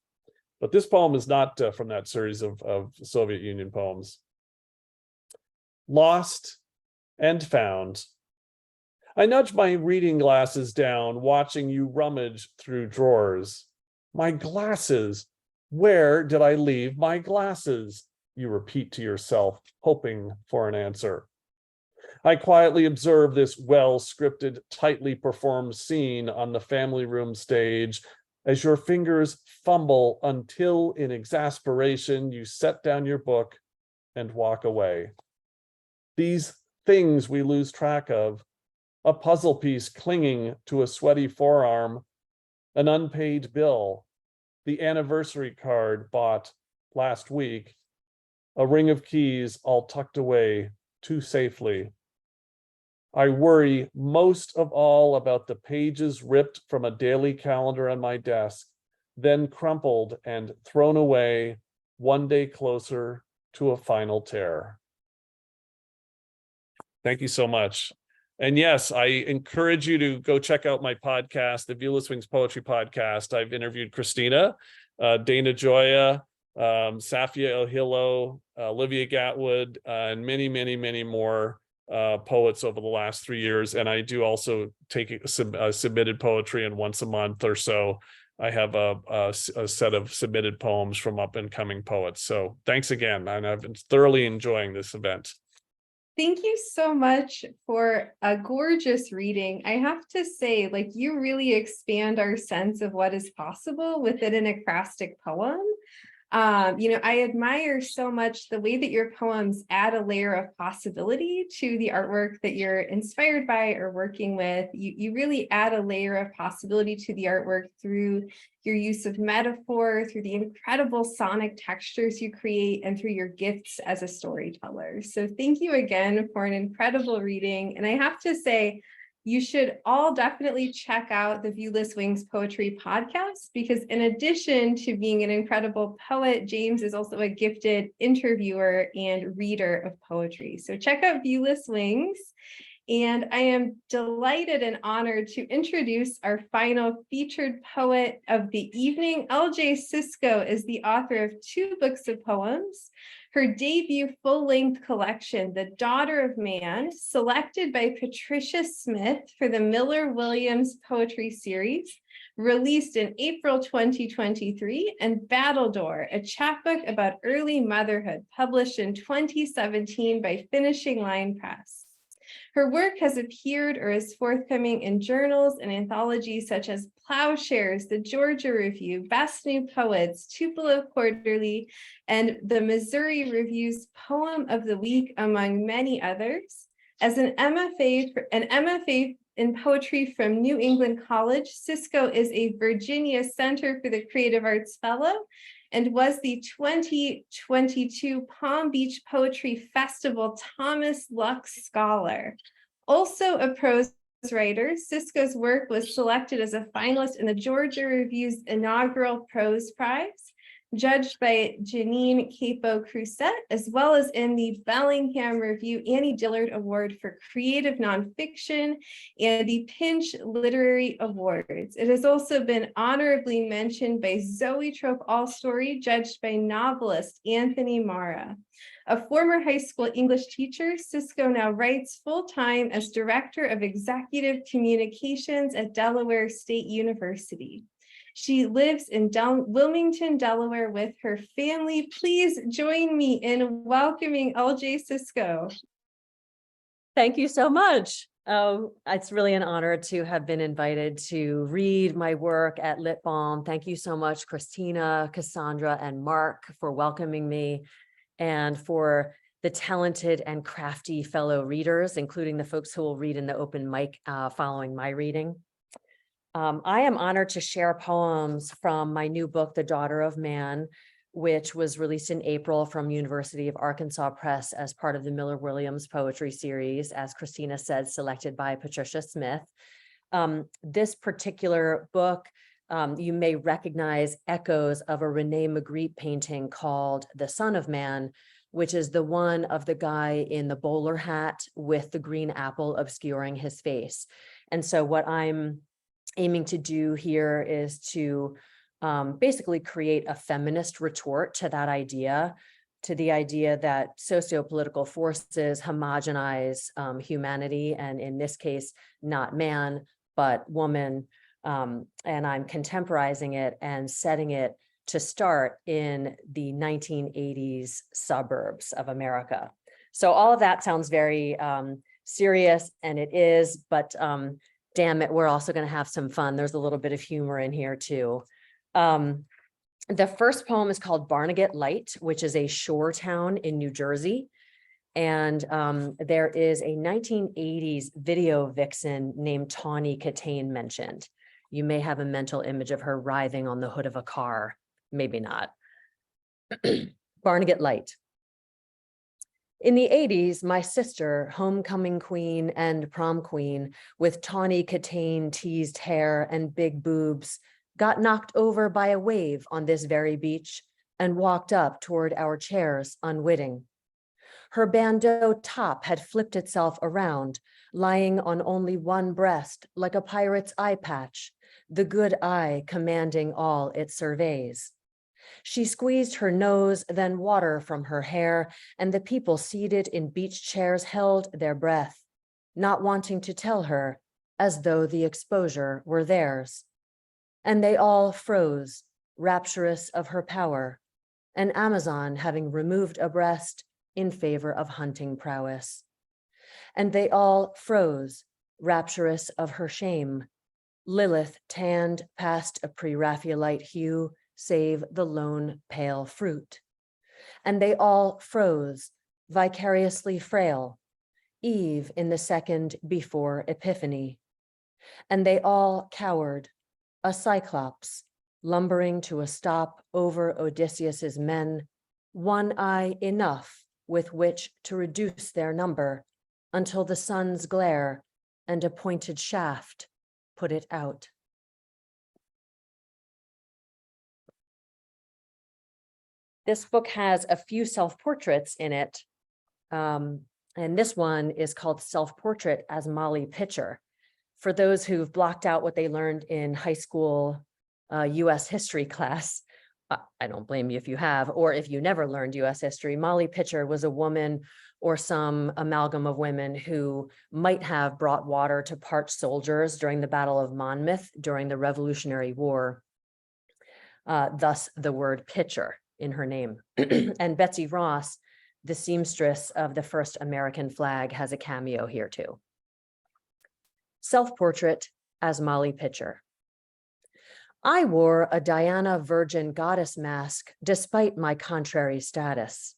But this poem is not from that series of Soviet Union poems. Lost and found. I nudge my reading glasses down, watching you rummage through drawers. My glasses. Where did I leave my glasses? You repeat to yourself, hoping for an answer. I quietly observe this well-scripted, tightly performed scene on the family room stage as your fingers fumble until, in exasperation, you set down your book and walk away. These things we lose track of, a puzzle piece clinging to a sweaty forearm, an unpaid bill, the anniversary card bought last week, a ring of keys all tucked away too safely. I worry most of all about the pages ripped from a daily calendar on my desk, then crumpled and thrown away, one day closer to a final tear. Thank you so much. And yes, I encourage you to go check out my podcast, the Viewless Wings Poetry Podcast. I've interviewed Kristina, Dana Joya, Safia El-Hilo, Olivia Gatwood, and many, many, many more poets over the last 3 years. And I do also take submitted poetry, and once a month or so, I have a set of submitted poems from up and coming poets. So thanks again. And I've been thoroughly enjoying this event. Thank you so much for a gorgeous reading. I have to say, like, you really expand our sense of what is possible within an acrostic poem. I admire so much the way that your poems add a layer of possibility to the artwork that you're inspired by or working with. You really add a layer of possibility to the artwork through your use of metaphor, through the incredible sonic textures you create, and through your gifts as a storyteller. So thank you again for an incredible reading. And I have to say, you should all definitely check out the Viewless Wings Poetry Podcast, because in addition to being an incredible poet, James is also a gifted interviewer and reader of poetry. So check out Viewless Wings. And I am delighted and honored to introduce our final featured poet of the evening. LJ Sysko is the author of 2 books of poems. Her debut full-length collection, The Daughter of Man, selected by Patricia Smith for the Miller-Williams Poetry Series, released in April 2023, and Battledore, a chapbook about early motherhood, published in 2017 by Finishing Line Press. Her work has appeared or is forthcoming in journals and anthologies such as Plowshares, the Georgia Review, Best New Poets, Tupelo Quarterly, and the Missouri Review's Poem of the Week, among many others. As an MFA in poetry from New England College, Sysko is a Virginia Center for the Creative Arts Fellow and was the 2022 Palm Beach Poetry Festival Thomas Lux Scholar. Also a prose writer, Sysko's work was selected as a finalist in the Georgia Review's inaugural Prose Prize, judged by Janine Capo-Crusette, as well as in the Bellingham Review Annie Dillard Award for Creative Nonfiction and the Pinch Literary Awards. It has also been honorably mentioned by Zoetrope Allstory, judged by novelist Anthony Mara. A former high school English teacher, Sysko now writes full-time as Director of Executive Communications at Delaware State University. She lives in Wilmington, Delaware with her family. Please join me in welcoming LJ Sysko. Thank you so much. It's really an honor to have been invited to read my work at Lit Balm. Thank you so much, Kristina, Cassandra, and Mark, for welcoming me, and for the talented and crafty fellow readers, including the folks who will read in the open mic following my reading. I am honored to share poems from my new book, The Daughter of Man, which was released in April from University of Arkansas Press as part of the Miller-Williams Poetry Series, as Kristina said, selected by Patricia Smith. This particular book, you may recognize echoes of a René Magritte painting called The Son of Man, which is the one of the guy in the bowler hat with the green apple obscuring his face. And so what I'm aiming to do here is to basically create a feminist retort to that idea, to the idea that sociopolitical forces homogenize humanity, and in this case, not man, but woman. And I'm contemporizing it and setting it to start in the 1980s suburbs of America. So all of that sounds very serious, and it is, but damn it, we're also going to have some fun. There's a little bit of humor in here too. The first poem is called Barnegat Light, which is a shore town in New Jersey. And there is a 1980s video vixen named Tawny Katane mentioned. You may have a mental image of her writhing on the hood of a car, maybe not. Barnegat Light. In the 80s, my sister, homecoming queen and prom queen, with Tawny Katane teased hair and big boobs, got knocked over by a wave on this very beach and walked up toward our chairs unwitting. Her bandeau top had flipped itself around, lying on only one breast like a pirate's eye patch, the good eye commanding all it surveys. She squeezed her nose, then water from her hair, and the people seated in beach chairs held their breath, not wanting to tell her, as though the exposure were theirs. And they all froze, rapturous of her power, an Amazon having removed a breast in favor of hunting prowess. And they all froze, rapturous of her shame, Lilith tanned past a pre-Raphaelite hue, save the lone pale fruit. And they all froze, vicariously frail, Eve in the second before Epiphany. And they all cowered, a cyclops, lumbering to a stop over Odysseus's men, one eye enough with which to reduce their number until the sun's glare and a pointed shaft put it out. This book has a few self-portraits in it, and this one is called Self-Portrait as Molly Pitcher. For those who've blocked out what they learned in high school US history class, I don't blame you if you have, or if you never learned US history, Molly Pitcher was a woman or some amalgam of women who might have brought water to parched soldiers during the Battle of Monmouth during the Revolutionary War, thus the word pitcher in her name. And Betsy Ross, the seamstress of the first American flag, has a cameo here too. Self-portrait as Molly Pitcher. I wore a Diana Virgin goddess mask despite my contrary status,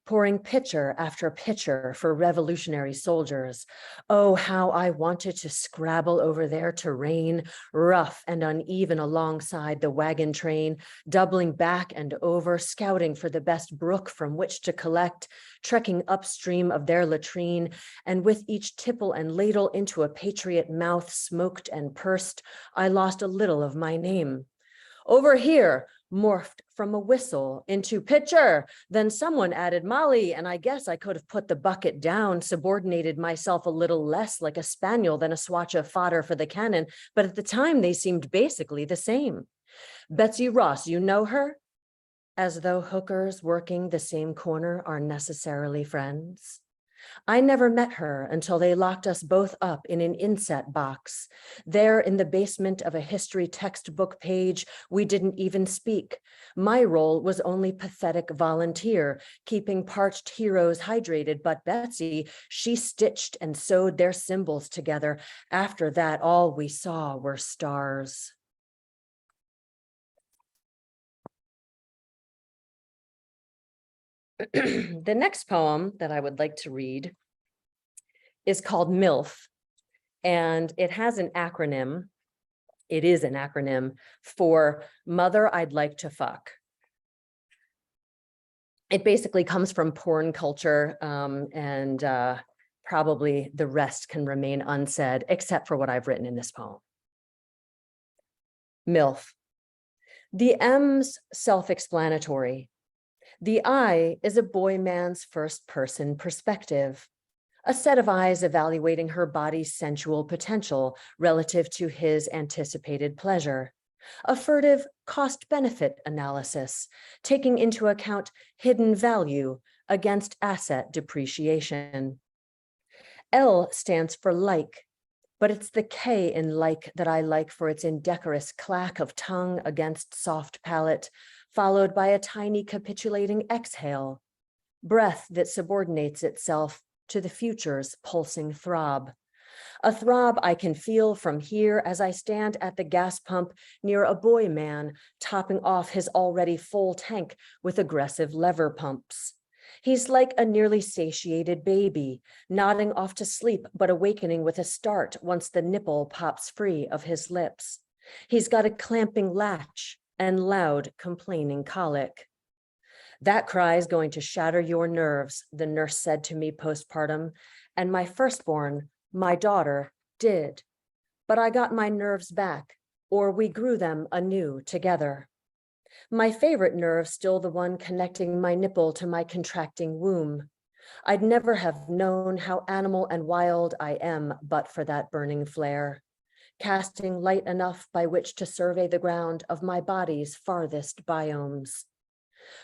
pouring pitcher after pitcher for revolutionary soldiers. Oh, how I wanted to scrabble over their terrain, rough and uneven alongside the wagon train, doubling back and over, scouting for the best brook from which to collect, trekking upstream of their latrine, and with each tipple and ladle into a patriot mouth smoked and pursed, I lost a little of my name. Over here, morphed from a whistle into pitcher. Then someone added Molly, and I guess I could have put the bucket down, subordinated myself a little less like a spaniel than a swatch of fodder for the cannon, but at the time they seemed basically the same. Betsy Ross, you know her? As though hookers working the same corner are necessarily friends. I never met her until they locked us both up in an inset box. There in the basement of a history textbook page, we didn't even speak. My role was only pathetic volunteer, keeping parched heroes hydrated, but Betsy, she stitched and sewed their symbols together. After that, all we saw were stars. The next poem that I would like to read is called MILF, and it has an acronym. It is an acronym for Mother I'd Like to Fuck. It basically comes from porn culture, and probably the rest can remain unsaid, except for what I've written in this poem. MILF. The M's self-explanatory. The I is a boy man's first-person perspective, a set of eyes evaluating her body's sensual potential relative to his anticipated pleasure, A furtive cost-benefit analysis, taking into account hidden value against asset depreciation. L stands for like, but it's the K in like that I like for its indecorous clack of tongue against soft palate, followed by a tiny capitulating exhale, breath that subordinates itself to the future's pulsing throb. A throb I can feel from here as I stand at the gas pump near a boy man topping off his already full tank with aggressive lever pumps. He's like a nearly satiated baby, nodding off to sleep but awakening with a start once the nipple pops free of his lips. He's got a clamping latch and loud complaining colic. That cry is going to shatter your nerves, the nurse said to me postpartum, and my firstborn, my daughter, did. But I got my nerves back, or we grew them anew together. My favorite nerve still the one connecting my nipple to my contracting womb. I'd never have known how animal and wild I am but for that burning flare, casting light enough by which to survey the ground of my body's farthest biomes.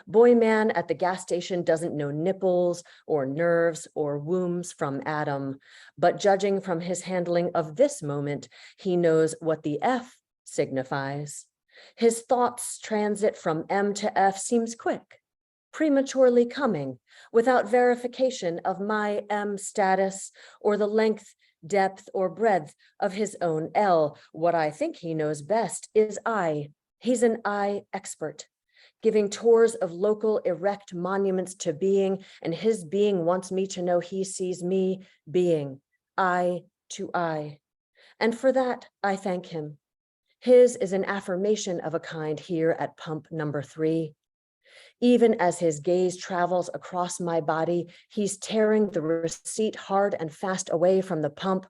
Boy man at the gas station doesn't know nipples or nerves or wombs from Adam, but judging from his handling of this moment, he knows what the F signifies. His thoughts transit from M to F seems quick, prematurely coming, without verification of my M status or the length, depth, or breadth of his own L. What I think he knows best is I. He's an I expert, giving tours of local erect monuments to being, and his being wants me to know he sees me being, I to I. And for that, I thank him. His is an affirmation of a kind here at pump number 3. Even as his gaze travels across my body, he's tearing the receipt hard and fast away from the pump,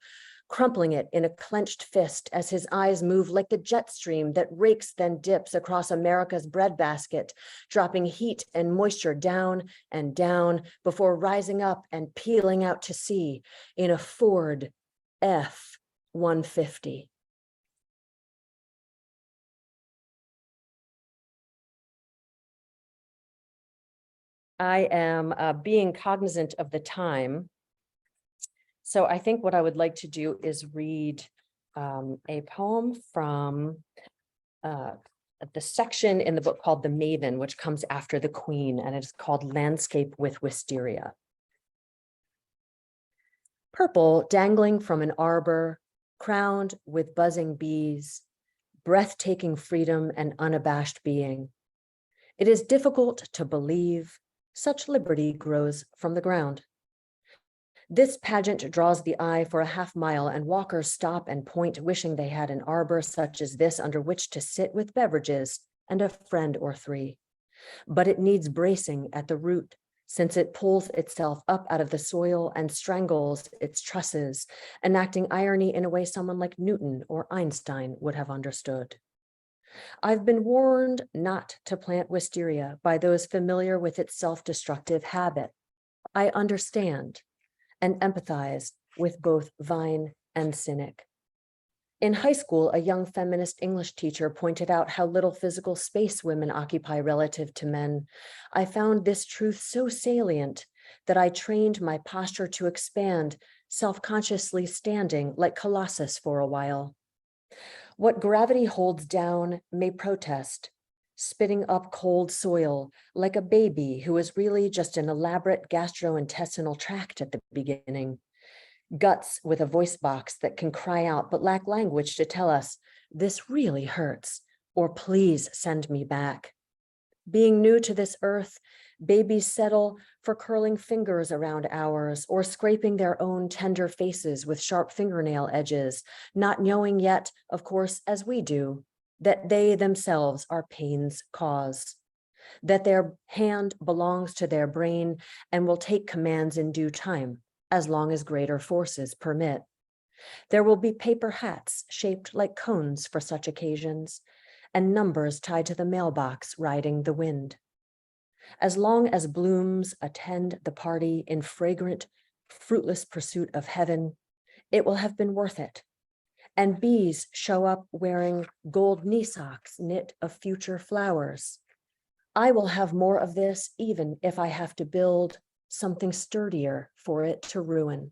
crumpling it in a clenched fist as his eyes move like the jet stream that rakes then dips across America's breadbasket, dropping heat and moisture down and down before rising up and peeling out to sea in a Ford F-150. I am being cognizant of the time. So I think what I would like to do is read a poem from the section in the book called The Maven, which comes after The Queen, and it's called Landscape with Wisteria. Purple dangling from an arbor, crowned with buzzing bees, breathtaking freedom and unabashed being. It is difficult to believe such liberty grows from the ground. This pageant draws the eye for a half mile, and walkers stop and point, wishing they had an arbor such as this under which to sit with beverages and a friend or 3. But it needs bracing at the root, since it pulls itself up out of the soil and strangles its trusses, enacting irony in a way someone like Newton or Einstein would have understood. I've been warned not to plant wisteria by those familiar with its self-destructive habit. I understand and empathize with both vine and cynic. In high school, a young feminist English teacher pointed out how little physical space women occupy relative to men. I found this truth so salient that I trained my posture to expand, self-consciously standing like Colossus for a while. What gravity holds down may protest, spitting up cold soil like a baby who is really just an elaborate gastrointestinal tract at the beginning. Guts with a voice box that can cry out but lack language to tell us, this really hurts, or please send me back. Being new to this earth, babies settle for curling fingers around ours or scraping their own tender faces with sharp fingernail edges, not knowing yet, of course, as we do, that they themselves are pain's cause, that their hand belongs to their brain and will take commands in due time, as long as greater forces permit. There will be paper hats shaped like cones for such occasions, and numbers tied to the mailbox riding the wind. As long as blooms attend the party in fragrant, fruitless pursuit of heaven, it will have been worth it. and bees show up wearing gold knee socks knit of future flowers. I will have more of this, even if I have to build something sturdier for it to ruin.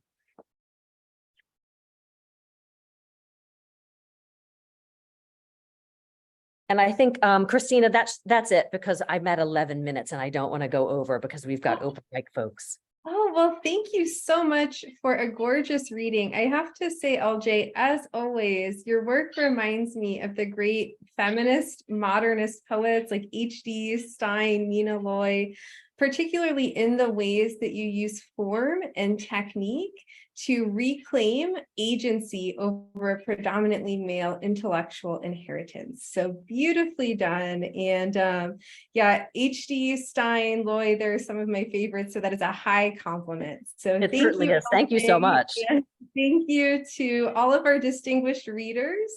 And I think, Kristina, that's it, because I'm at 11 minutes and I don't want to go over because we've got open mic folks. Oh, well, thank you so much for a gorgeous reading. I have to say, LJ, as always, your work reminds me of the great feminist modernist poets like H.D. Stein, Nina Loy, particularly in the ways that you use form and technique to reclaim agency over a predominantly male intellectual inheritance. So beautifully done. And yeah, H.D. Stein, Loy, they're some of my favorites. So that is a high compliment. So It thank certainly you. is. Thank you so much. And thank you to all of our distinguished readers.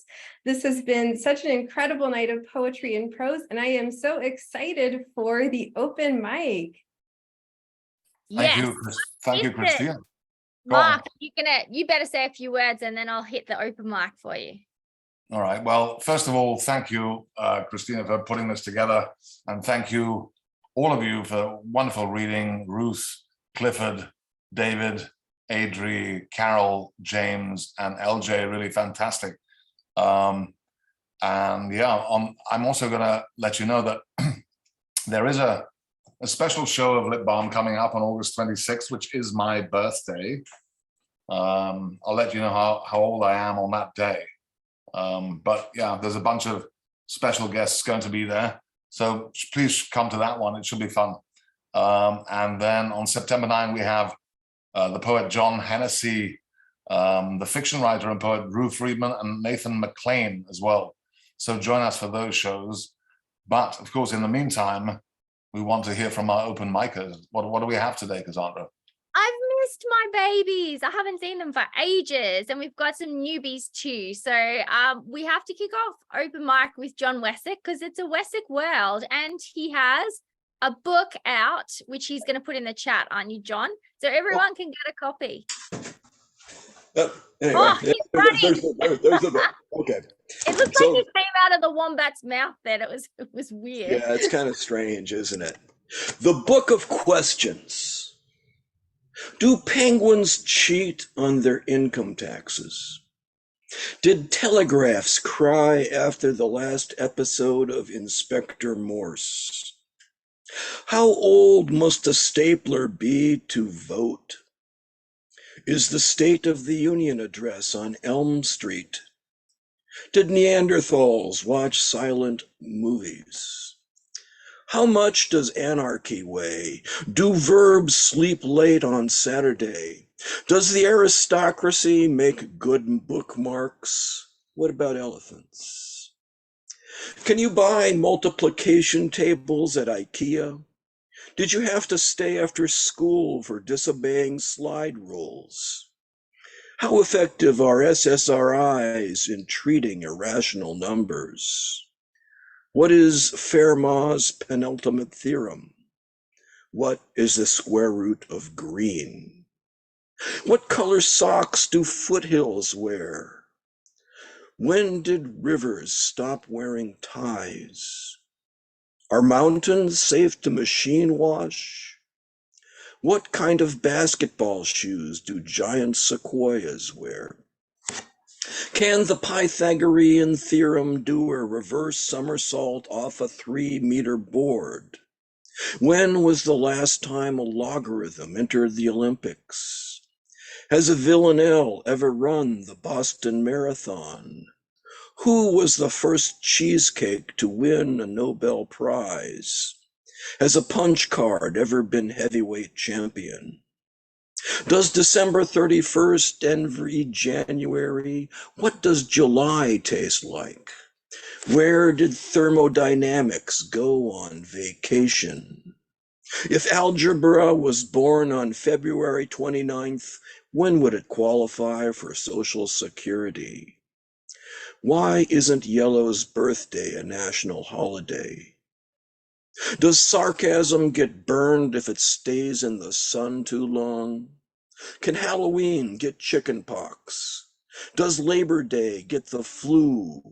This has been such an incredible night of poetry and prose, and I am so excited for the open mic. Thank Yes. you, thank you, Listen, Christina. Go on. Mark, you better say a few words and then I'll hit the open mic for you. All right. Well, first of all, thank you, Christina, for putting this together. And thank you, all of you, for wonderful reading. Ruth, Clifford, David, Adrie, Carol, James, and LJ, really fantastic. And yeah, I'm also going to let you know that there is a special show of Lit Balm coming up on August 26th, which is my birthday. I'll let you know how old I am on that day. But yeah, there's a bunch of special guests going to be there. So please come to that one. It should be fun. And then on September 9, we have the poet John Hennessy, the fiction writer and poet Ruth Friedman, and Nathan McLean as well. So join us for those shows. But of course, in the meantime, we want to hear from our open micers. What do we have today, Cassandra? I've missed my babies. I haven't seen them for ages, and we've got some newbies too. So we have to kick off open mic with John Wessick because it's a Wessick world, and he has a book out which he's going to put in the chat, aren't you, John? So everyone can get a copy. Anyway, Oh, he's running. there's the book. Okay. It looks So- like he came out of the wombat's mouth. Then it was weird. Yeah, it's kind of strange, isn't it? The Book of Questions. Do penguins cheat on their income taxes? Did telegraphs cry after the last episode of Inspector Morse? How old must a stapler be to vote? Is the State of the Union address on Elm Street? Did Neanderthals watch silent movies? How much does anarchy weigh? Do verbs sleep late on Saturday? Does the aristocracy make good bookmarks? What about elephants? Can you buy multiplication tables at IKEA? Did you have to stay after school for disobeying slide rules? How effective are SSRIs in treating irrational numbers? What is Fermat's penultimate theorem? What is the square root of green? What color socks do foothills wear? When did rivers stop wearing ties? Are mountains safe to machine wash? What kind of basketball shoes do giant sequoias wear? Can the Pythagorean theorem do a reverse somersault off a 3-meter board? When was the last time a logarithm entered the Olympics? Has a Villanelle ever run the Boston Marathon? Who was the first cheesecake to win a Nobel Prize? Has a punch card ever been heavyweight champion? Does December 31st envy January? What does July taste like? Where did thermodynamics go on vacation? If algebra was born on February 29th, when would it qualify for Social Security? Why isn't Yellow's birthday a national holiday? Does sarcasm get burned if it stays in the sun too long? Can Halloween get chicken pox? Does Labor Day get the flu?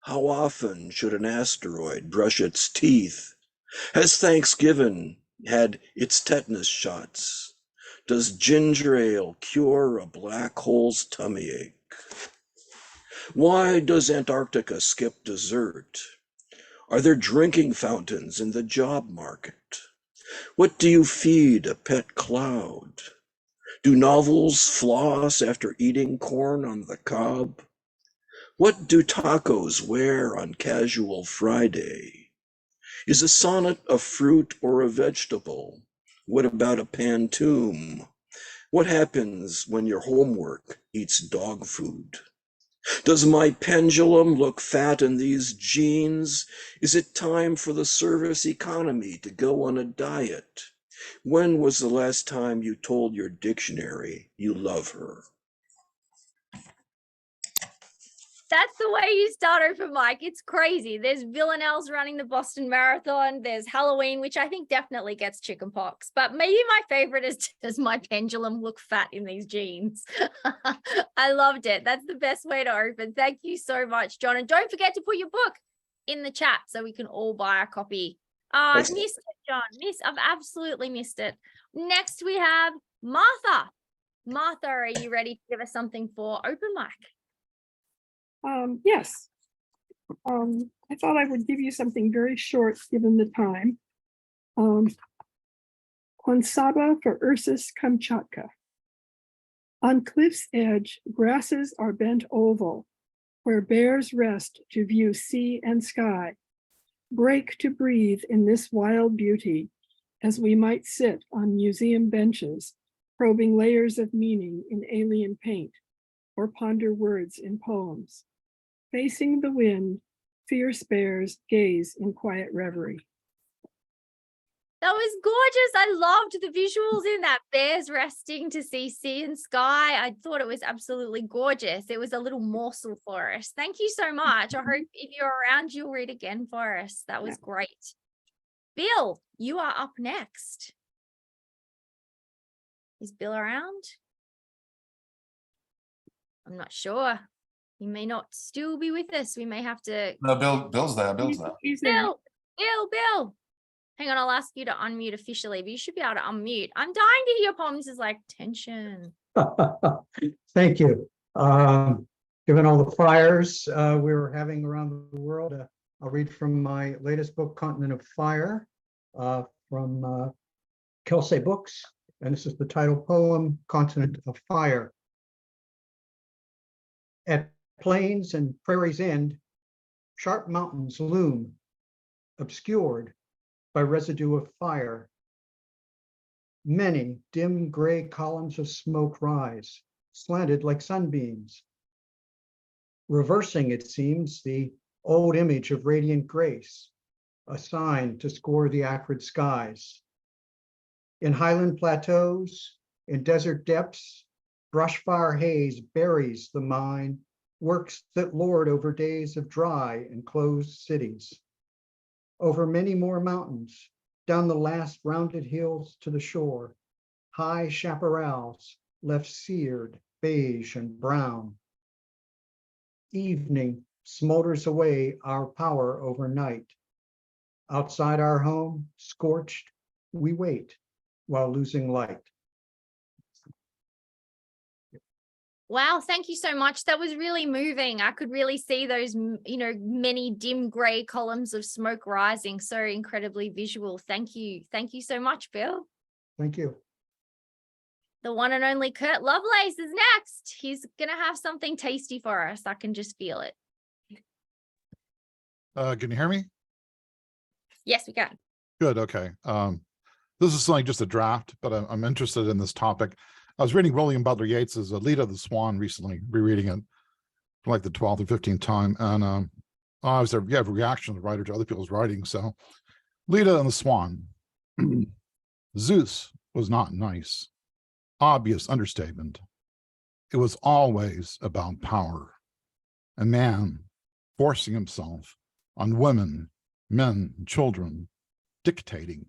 How often should an asteroid brush its teeth? Has Thanksgiving had its tetanus shots? Does ginger ale cure a black hole's tummy ache? Why does Antarctica skip dessert? Are there drinking fountains in the job market? What do you feed a pet cloud? Do novels floss after eating corn on the cob? What do tacos wear on Casual Friday? Is a sonnet a fruit or a vegetable? What about a pantoum? What happens when your homework eats dog food? Does my pendulum look fat in these jeans? Is it time for the service economy to go on a diet? When was the last time you told your dictionary you love her? That's the way you start open mic. It's crazy. There's villanelles running the Boston Marathon. There's Halloween, which I think definitely gets chickenpox. But maybe my favorite is, does my pendulum look fat in these jeans? I loved it. That's the best way to open. Thank you so much, John. And don't forget to put your book in the chat so we can all buy a copy. Oh, I've missed it, John. I've absolutely missed it. Next, we have Martha. Martha, are you ready to give us something for open mic? Yes. I thought I would give you something very short given the time. Quansaba for Ursus Kamchatka. On cliff's edge, grasses are bent oval, where bears rest to view sea and sky. Break to breathe in this wild beauty, as we might sit on museum benches, probing layers of meaning in alien paint, or ponder words in poems. Facing the wind, fierce bears gaze in quiet reverie. That was gorgeous. I loved the visuals in that. Bears resting to see sea and sky. I thought it was absolutely gorgeous. It was a little morsel for us. Thank you so much. I hope if you're around, you'll read again for us. That was great. Bill, you are up next. Is Bill around? I'm not sure. He may not still be with us. We may have to. No, Bill's there. Bill's there. He's there. Bill. Hang on, I'll ask you to unmute officially, but you should be able to unmute. I'm dying to hear poems. Is like tension. Thank you. Given all the fires we were having around the world, I'll read from my latest book, Continent of Fire, from Kelsey Books, and this is the title poem, Continent of Fire. At plains and prairies' end, sharp mountains loom, obscured by residue of fire. Many dim gray columns of smoke rise, slanted like sunbeams, reversing, it seems, the old image of radiant grace, a sign to score the acrid skies. In highland plateaus, in desert depths, brushfire haze buries the mind, works that lord over days of dry and closed cities. Over many more mountains, down the last rounded hills to the shore, high chaparrals left seared, beige and brown. Evening smolders away our power over night. Outside our home, scorched, we wait while losing light. Wow, thank you so much. That was really moving. I could really see those, many dim gray columns of smoke rising. So incredibly visual. Thank you. Thank you so much, Bill. Thank you. The one and only Kurt Lovelace is next. He's going to have something tasty for us. I can just feel it. Can you hear me? Yes, we can. Good. Okay. This is something just a draft, but I'm interested in this topic. I was reading William Butler Yeats's Leda the Swan recently, rereading it for like the 12th or 15th time. And I was there, you have a reaction of the writer to other people's writing. So Leda and the Swan. Zeus was not nice. Obvious understatement. It was always about power. A man forcing himself on women, men, and children, dictating.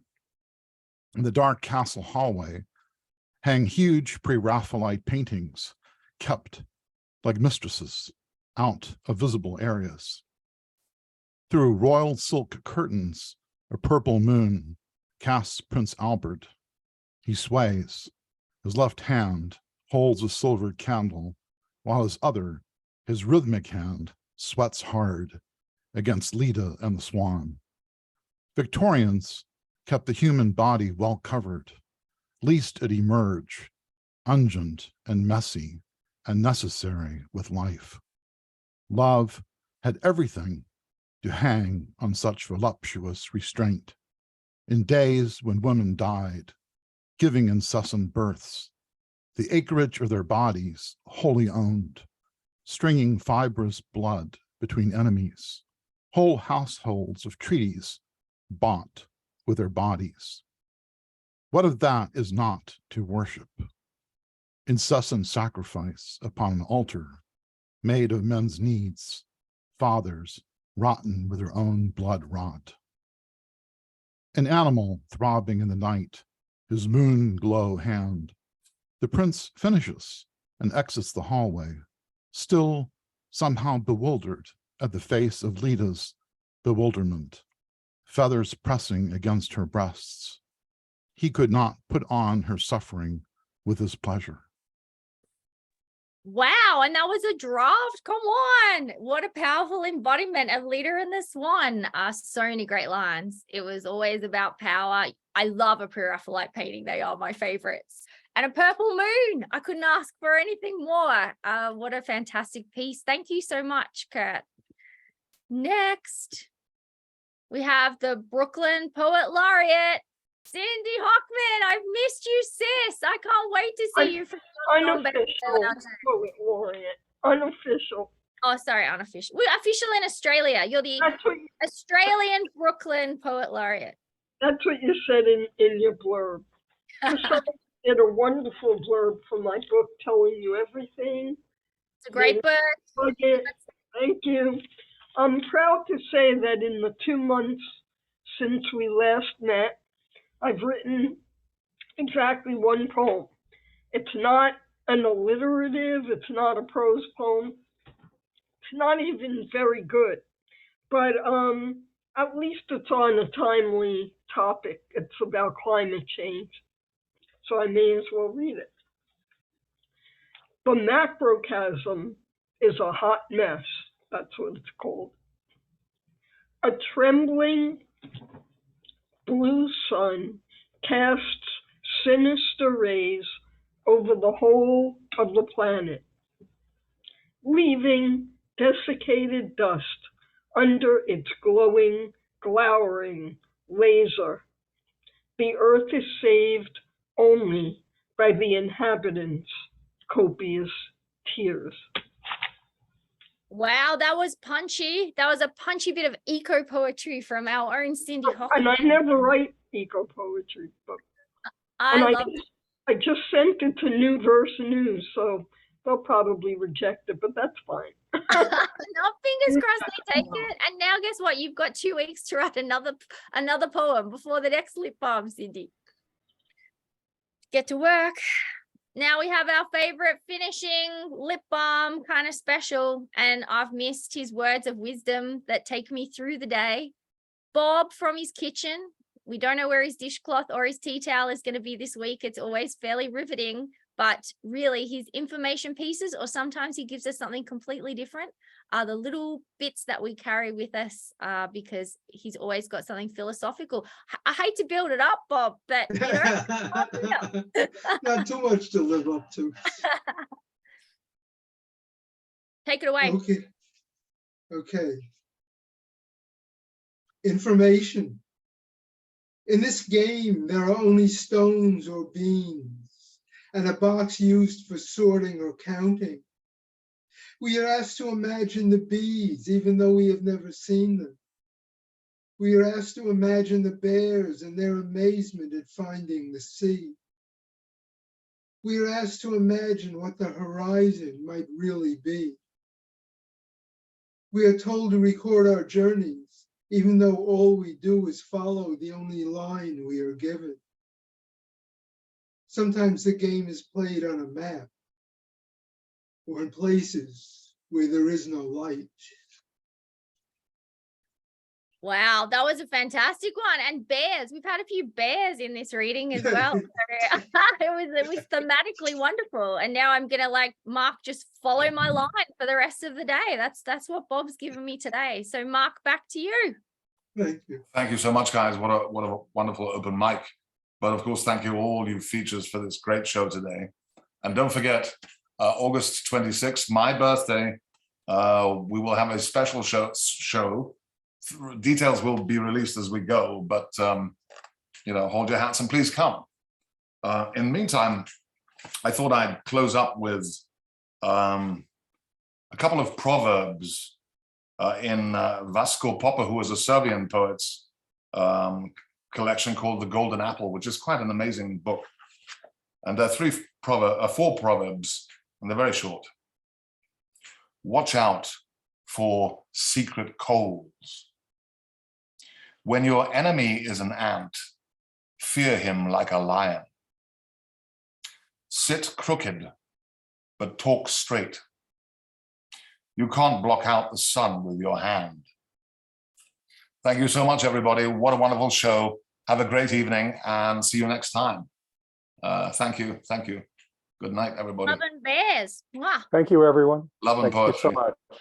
In the dark castle hallway hang huge pre-Raphaelite paintings kept like mistresses out of visible areas. Through royal silk curtains, a purple moon casts Prince Albert. He sways. His left hand holds a silvered candle, while his other, his rhythmic hand, sweats hard against Leda and the Swan. Victorians kept the human body well covered, lest it emerge ungent and messy and necessary with life. Love had everything to hang on such voluptuous restraint. In days when women died, giving incessant births, the acreage of their bodies wholly owned, stringing fibrous blood between enemies, whole households of treaties bought with their bodies. What of that is not to worship? Incessant sacrifice upon an altar made of men's needs, fathers rotten with their own blood rot. An animal throbbing in the night, his moon glow hand. The prince finishes and exits the hallway, still somehow bewildered at the face of Leda's bewilderment, feathers pressing against her breasts. He could not put on her suffering with his pleasure. Wow, and that was a draft. Come on. What a powerful embodiment of Leda and the Swan. So many great lines. It was always about power. I love a pre-Raphaelite painting. They are my favorites. And a purple moon. I couldn't ask for anything more. What a fantastic piece. Thank you so much, Kurt. Next, we have the Brooklyn Poet Laureate, Cindy Hockman. I've missed you, sis. I can't wait to see you for unofficial Poet Laureate. Unofficial. Oh, sorry, unofficial. We're official in Australia. You're the Australian Brooklyn Poet Laureate. That's what you said in your blurb. You did a wonderful blurb for my book, telling you everything. It's a great book. Thank you. I'm proud to say that in the 2 months since we last met, I've written exactly one poem. It's not an alliterative, it's not a prose poem, it's not even very good, but at least it's on a timely topic. It's about climate change, so I may as well read it. The macrocosm is a hot mess, that's what it's called. A trembling blue sun casts sinister rays over the whole of the planet, leaving desiccated dust under its glowing, glowering laser. The earth is saved only by the inhabitants' copious tears. Wow, that was punchy. That was a punchy bit of eco poetry from our own Cindy Hockman. And I never write eco poetry, but I just sent it to New Verse News, so they'll probably reject it, but that's fine. No, fingers crossed they take it. And now guess what? You've got 2 weeks to write another poem before the next Lit Balm, Cindy. Get to work. Now we have our favorite finishing Lit Balm kind of special, and I've missed his words of wisdom that take me through the day. Bob from his kitchen. We don't know where his dishcloth or his tea towel is going to be this week. It's always fairly riveting, but really his information pieces, or sometimes he gives us something completely different, are the little bits that we carry with us because he's always got something philosophical. I hate to build it up, Bob, but you know. Not too much to live up to. Take it away. Okay. Information. In this game, there are only stones or beans, and a box used for sorting or counting. We are asked to imagine the bees, even though we have never seen them. We are asked to imagine the bears and their amazement at finding the sea. We are asked to imagine what the horizon might really be. We are told to record our journeys, even though all we do is follow the only line we are given. Sometimes the game is played on a map. or in places where there is no light. Wow, that was a fantastic one. And bears, we've had a few bears in this reading as well. So it was thematically wonderful. And now I'm gonna like Mark just follow my line for the rest of the day. That's what Bob's given me today. So Mark, back to you. Thank you. Thank you so much, guys. What a wonderful open mic. But of course, thank you all you features for this great show today. And don't forget, August 26th, my birthday, we will have a special show. Details will be released as we go, but you know, hold your hats and please come. In the meantime, I thought I'd close up with a couple of proverbs in Vasko Popper, who was a Serbian poet's collection called The Golden Apple, which is quite an amazing book. And there are 4 proverbs, and they're very short. Watch out for secret coals. When your enemy is an ant, fear him like a lion. Sit crooked, but talk straight. You can't block out the sun with your hand. Thank you so much, everybody. What a wonderful show. Have a great evening and see you next time. Thank you. Thank you. Good night, everybody. Love and bears. Mwah. Thank you, everyone. Love and Thank you so poetry. much.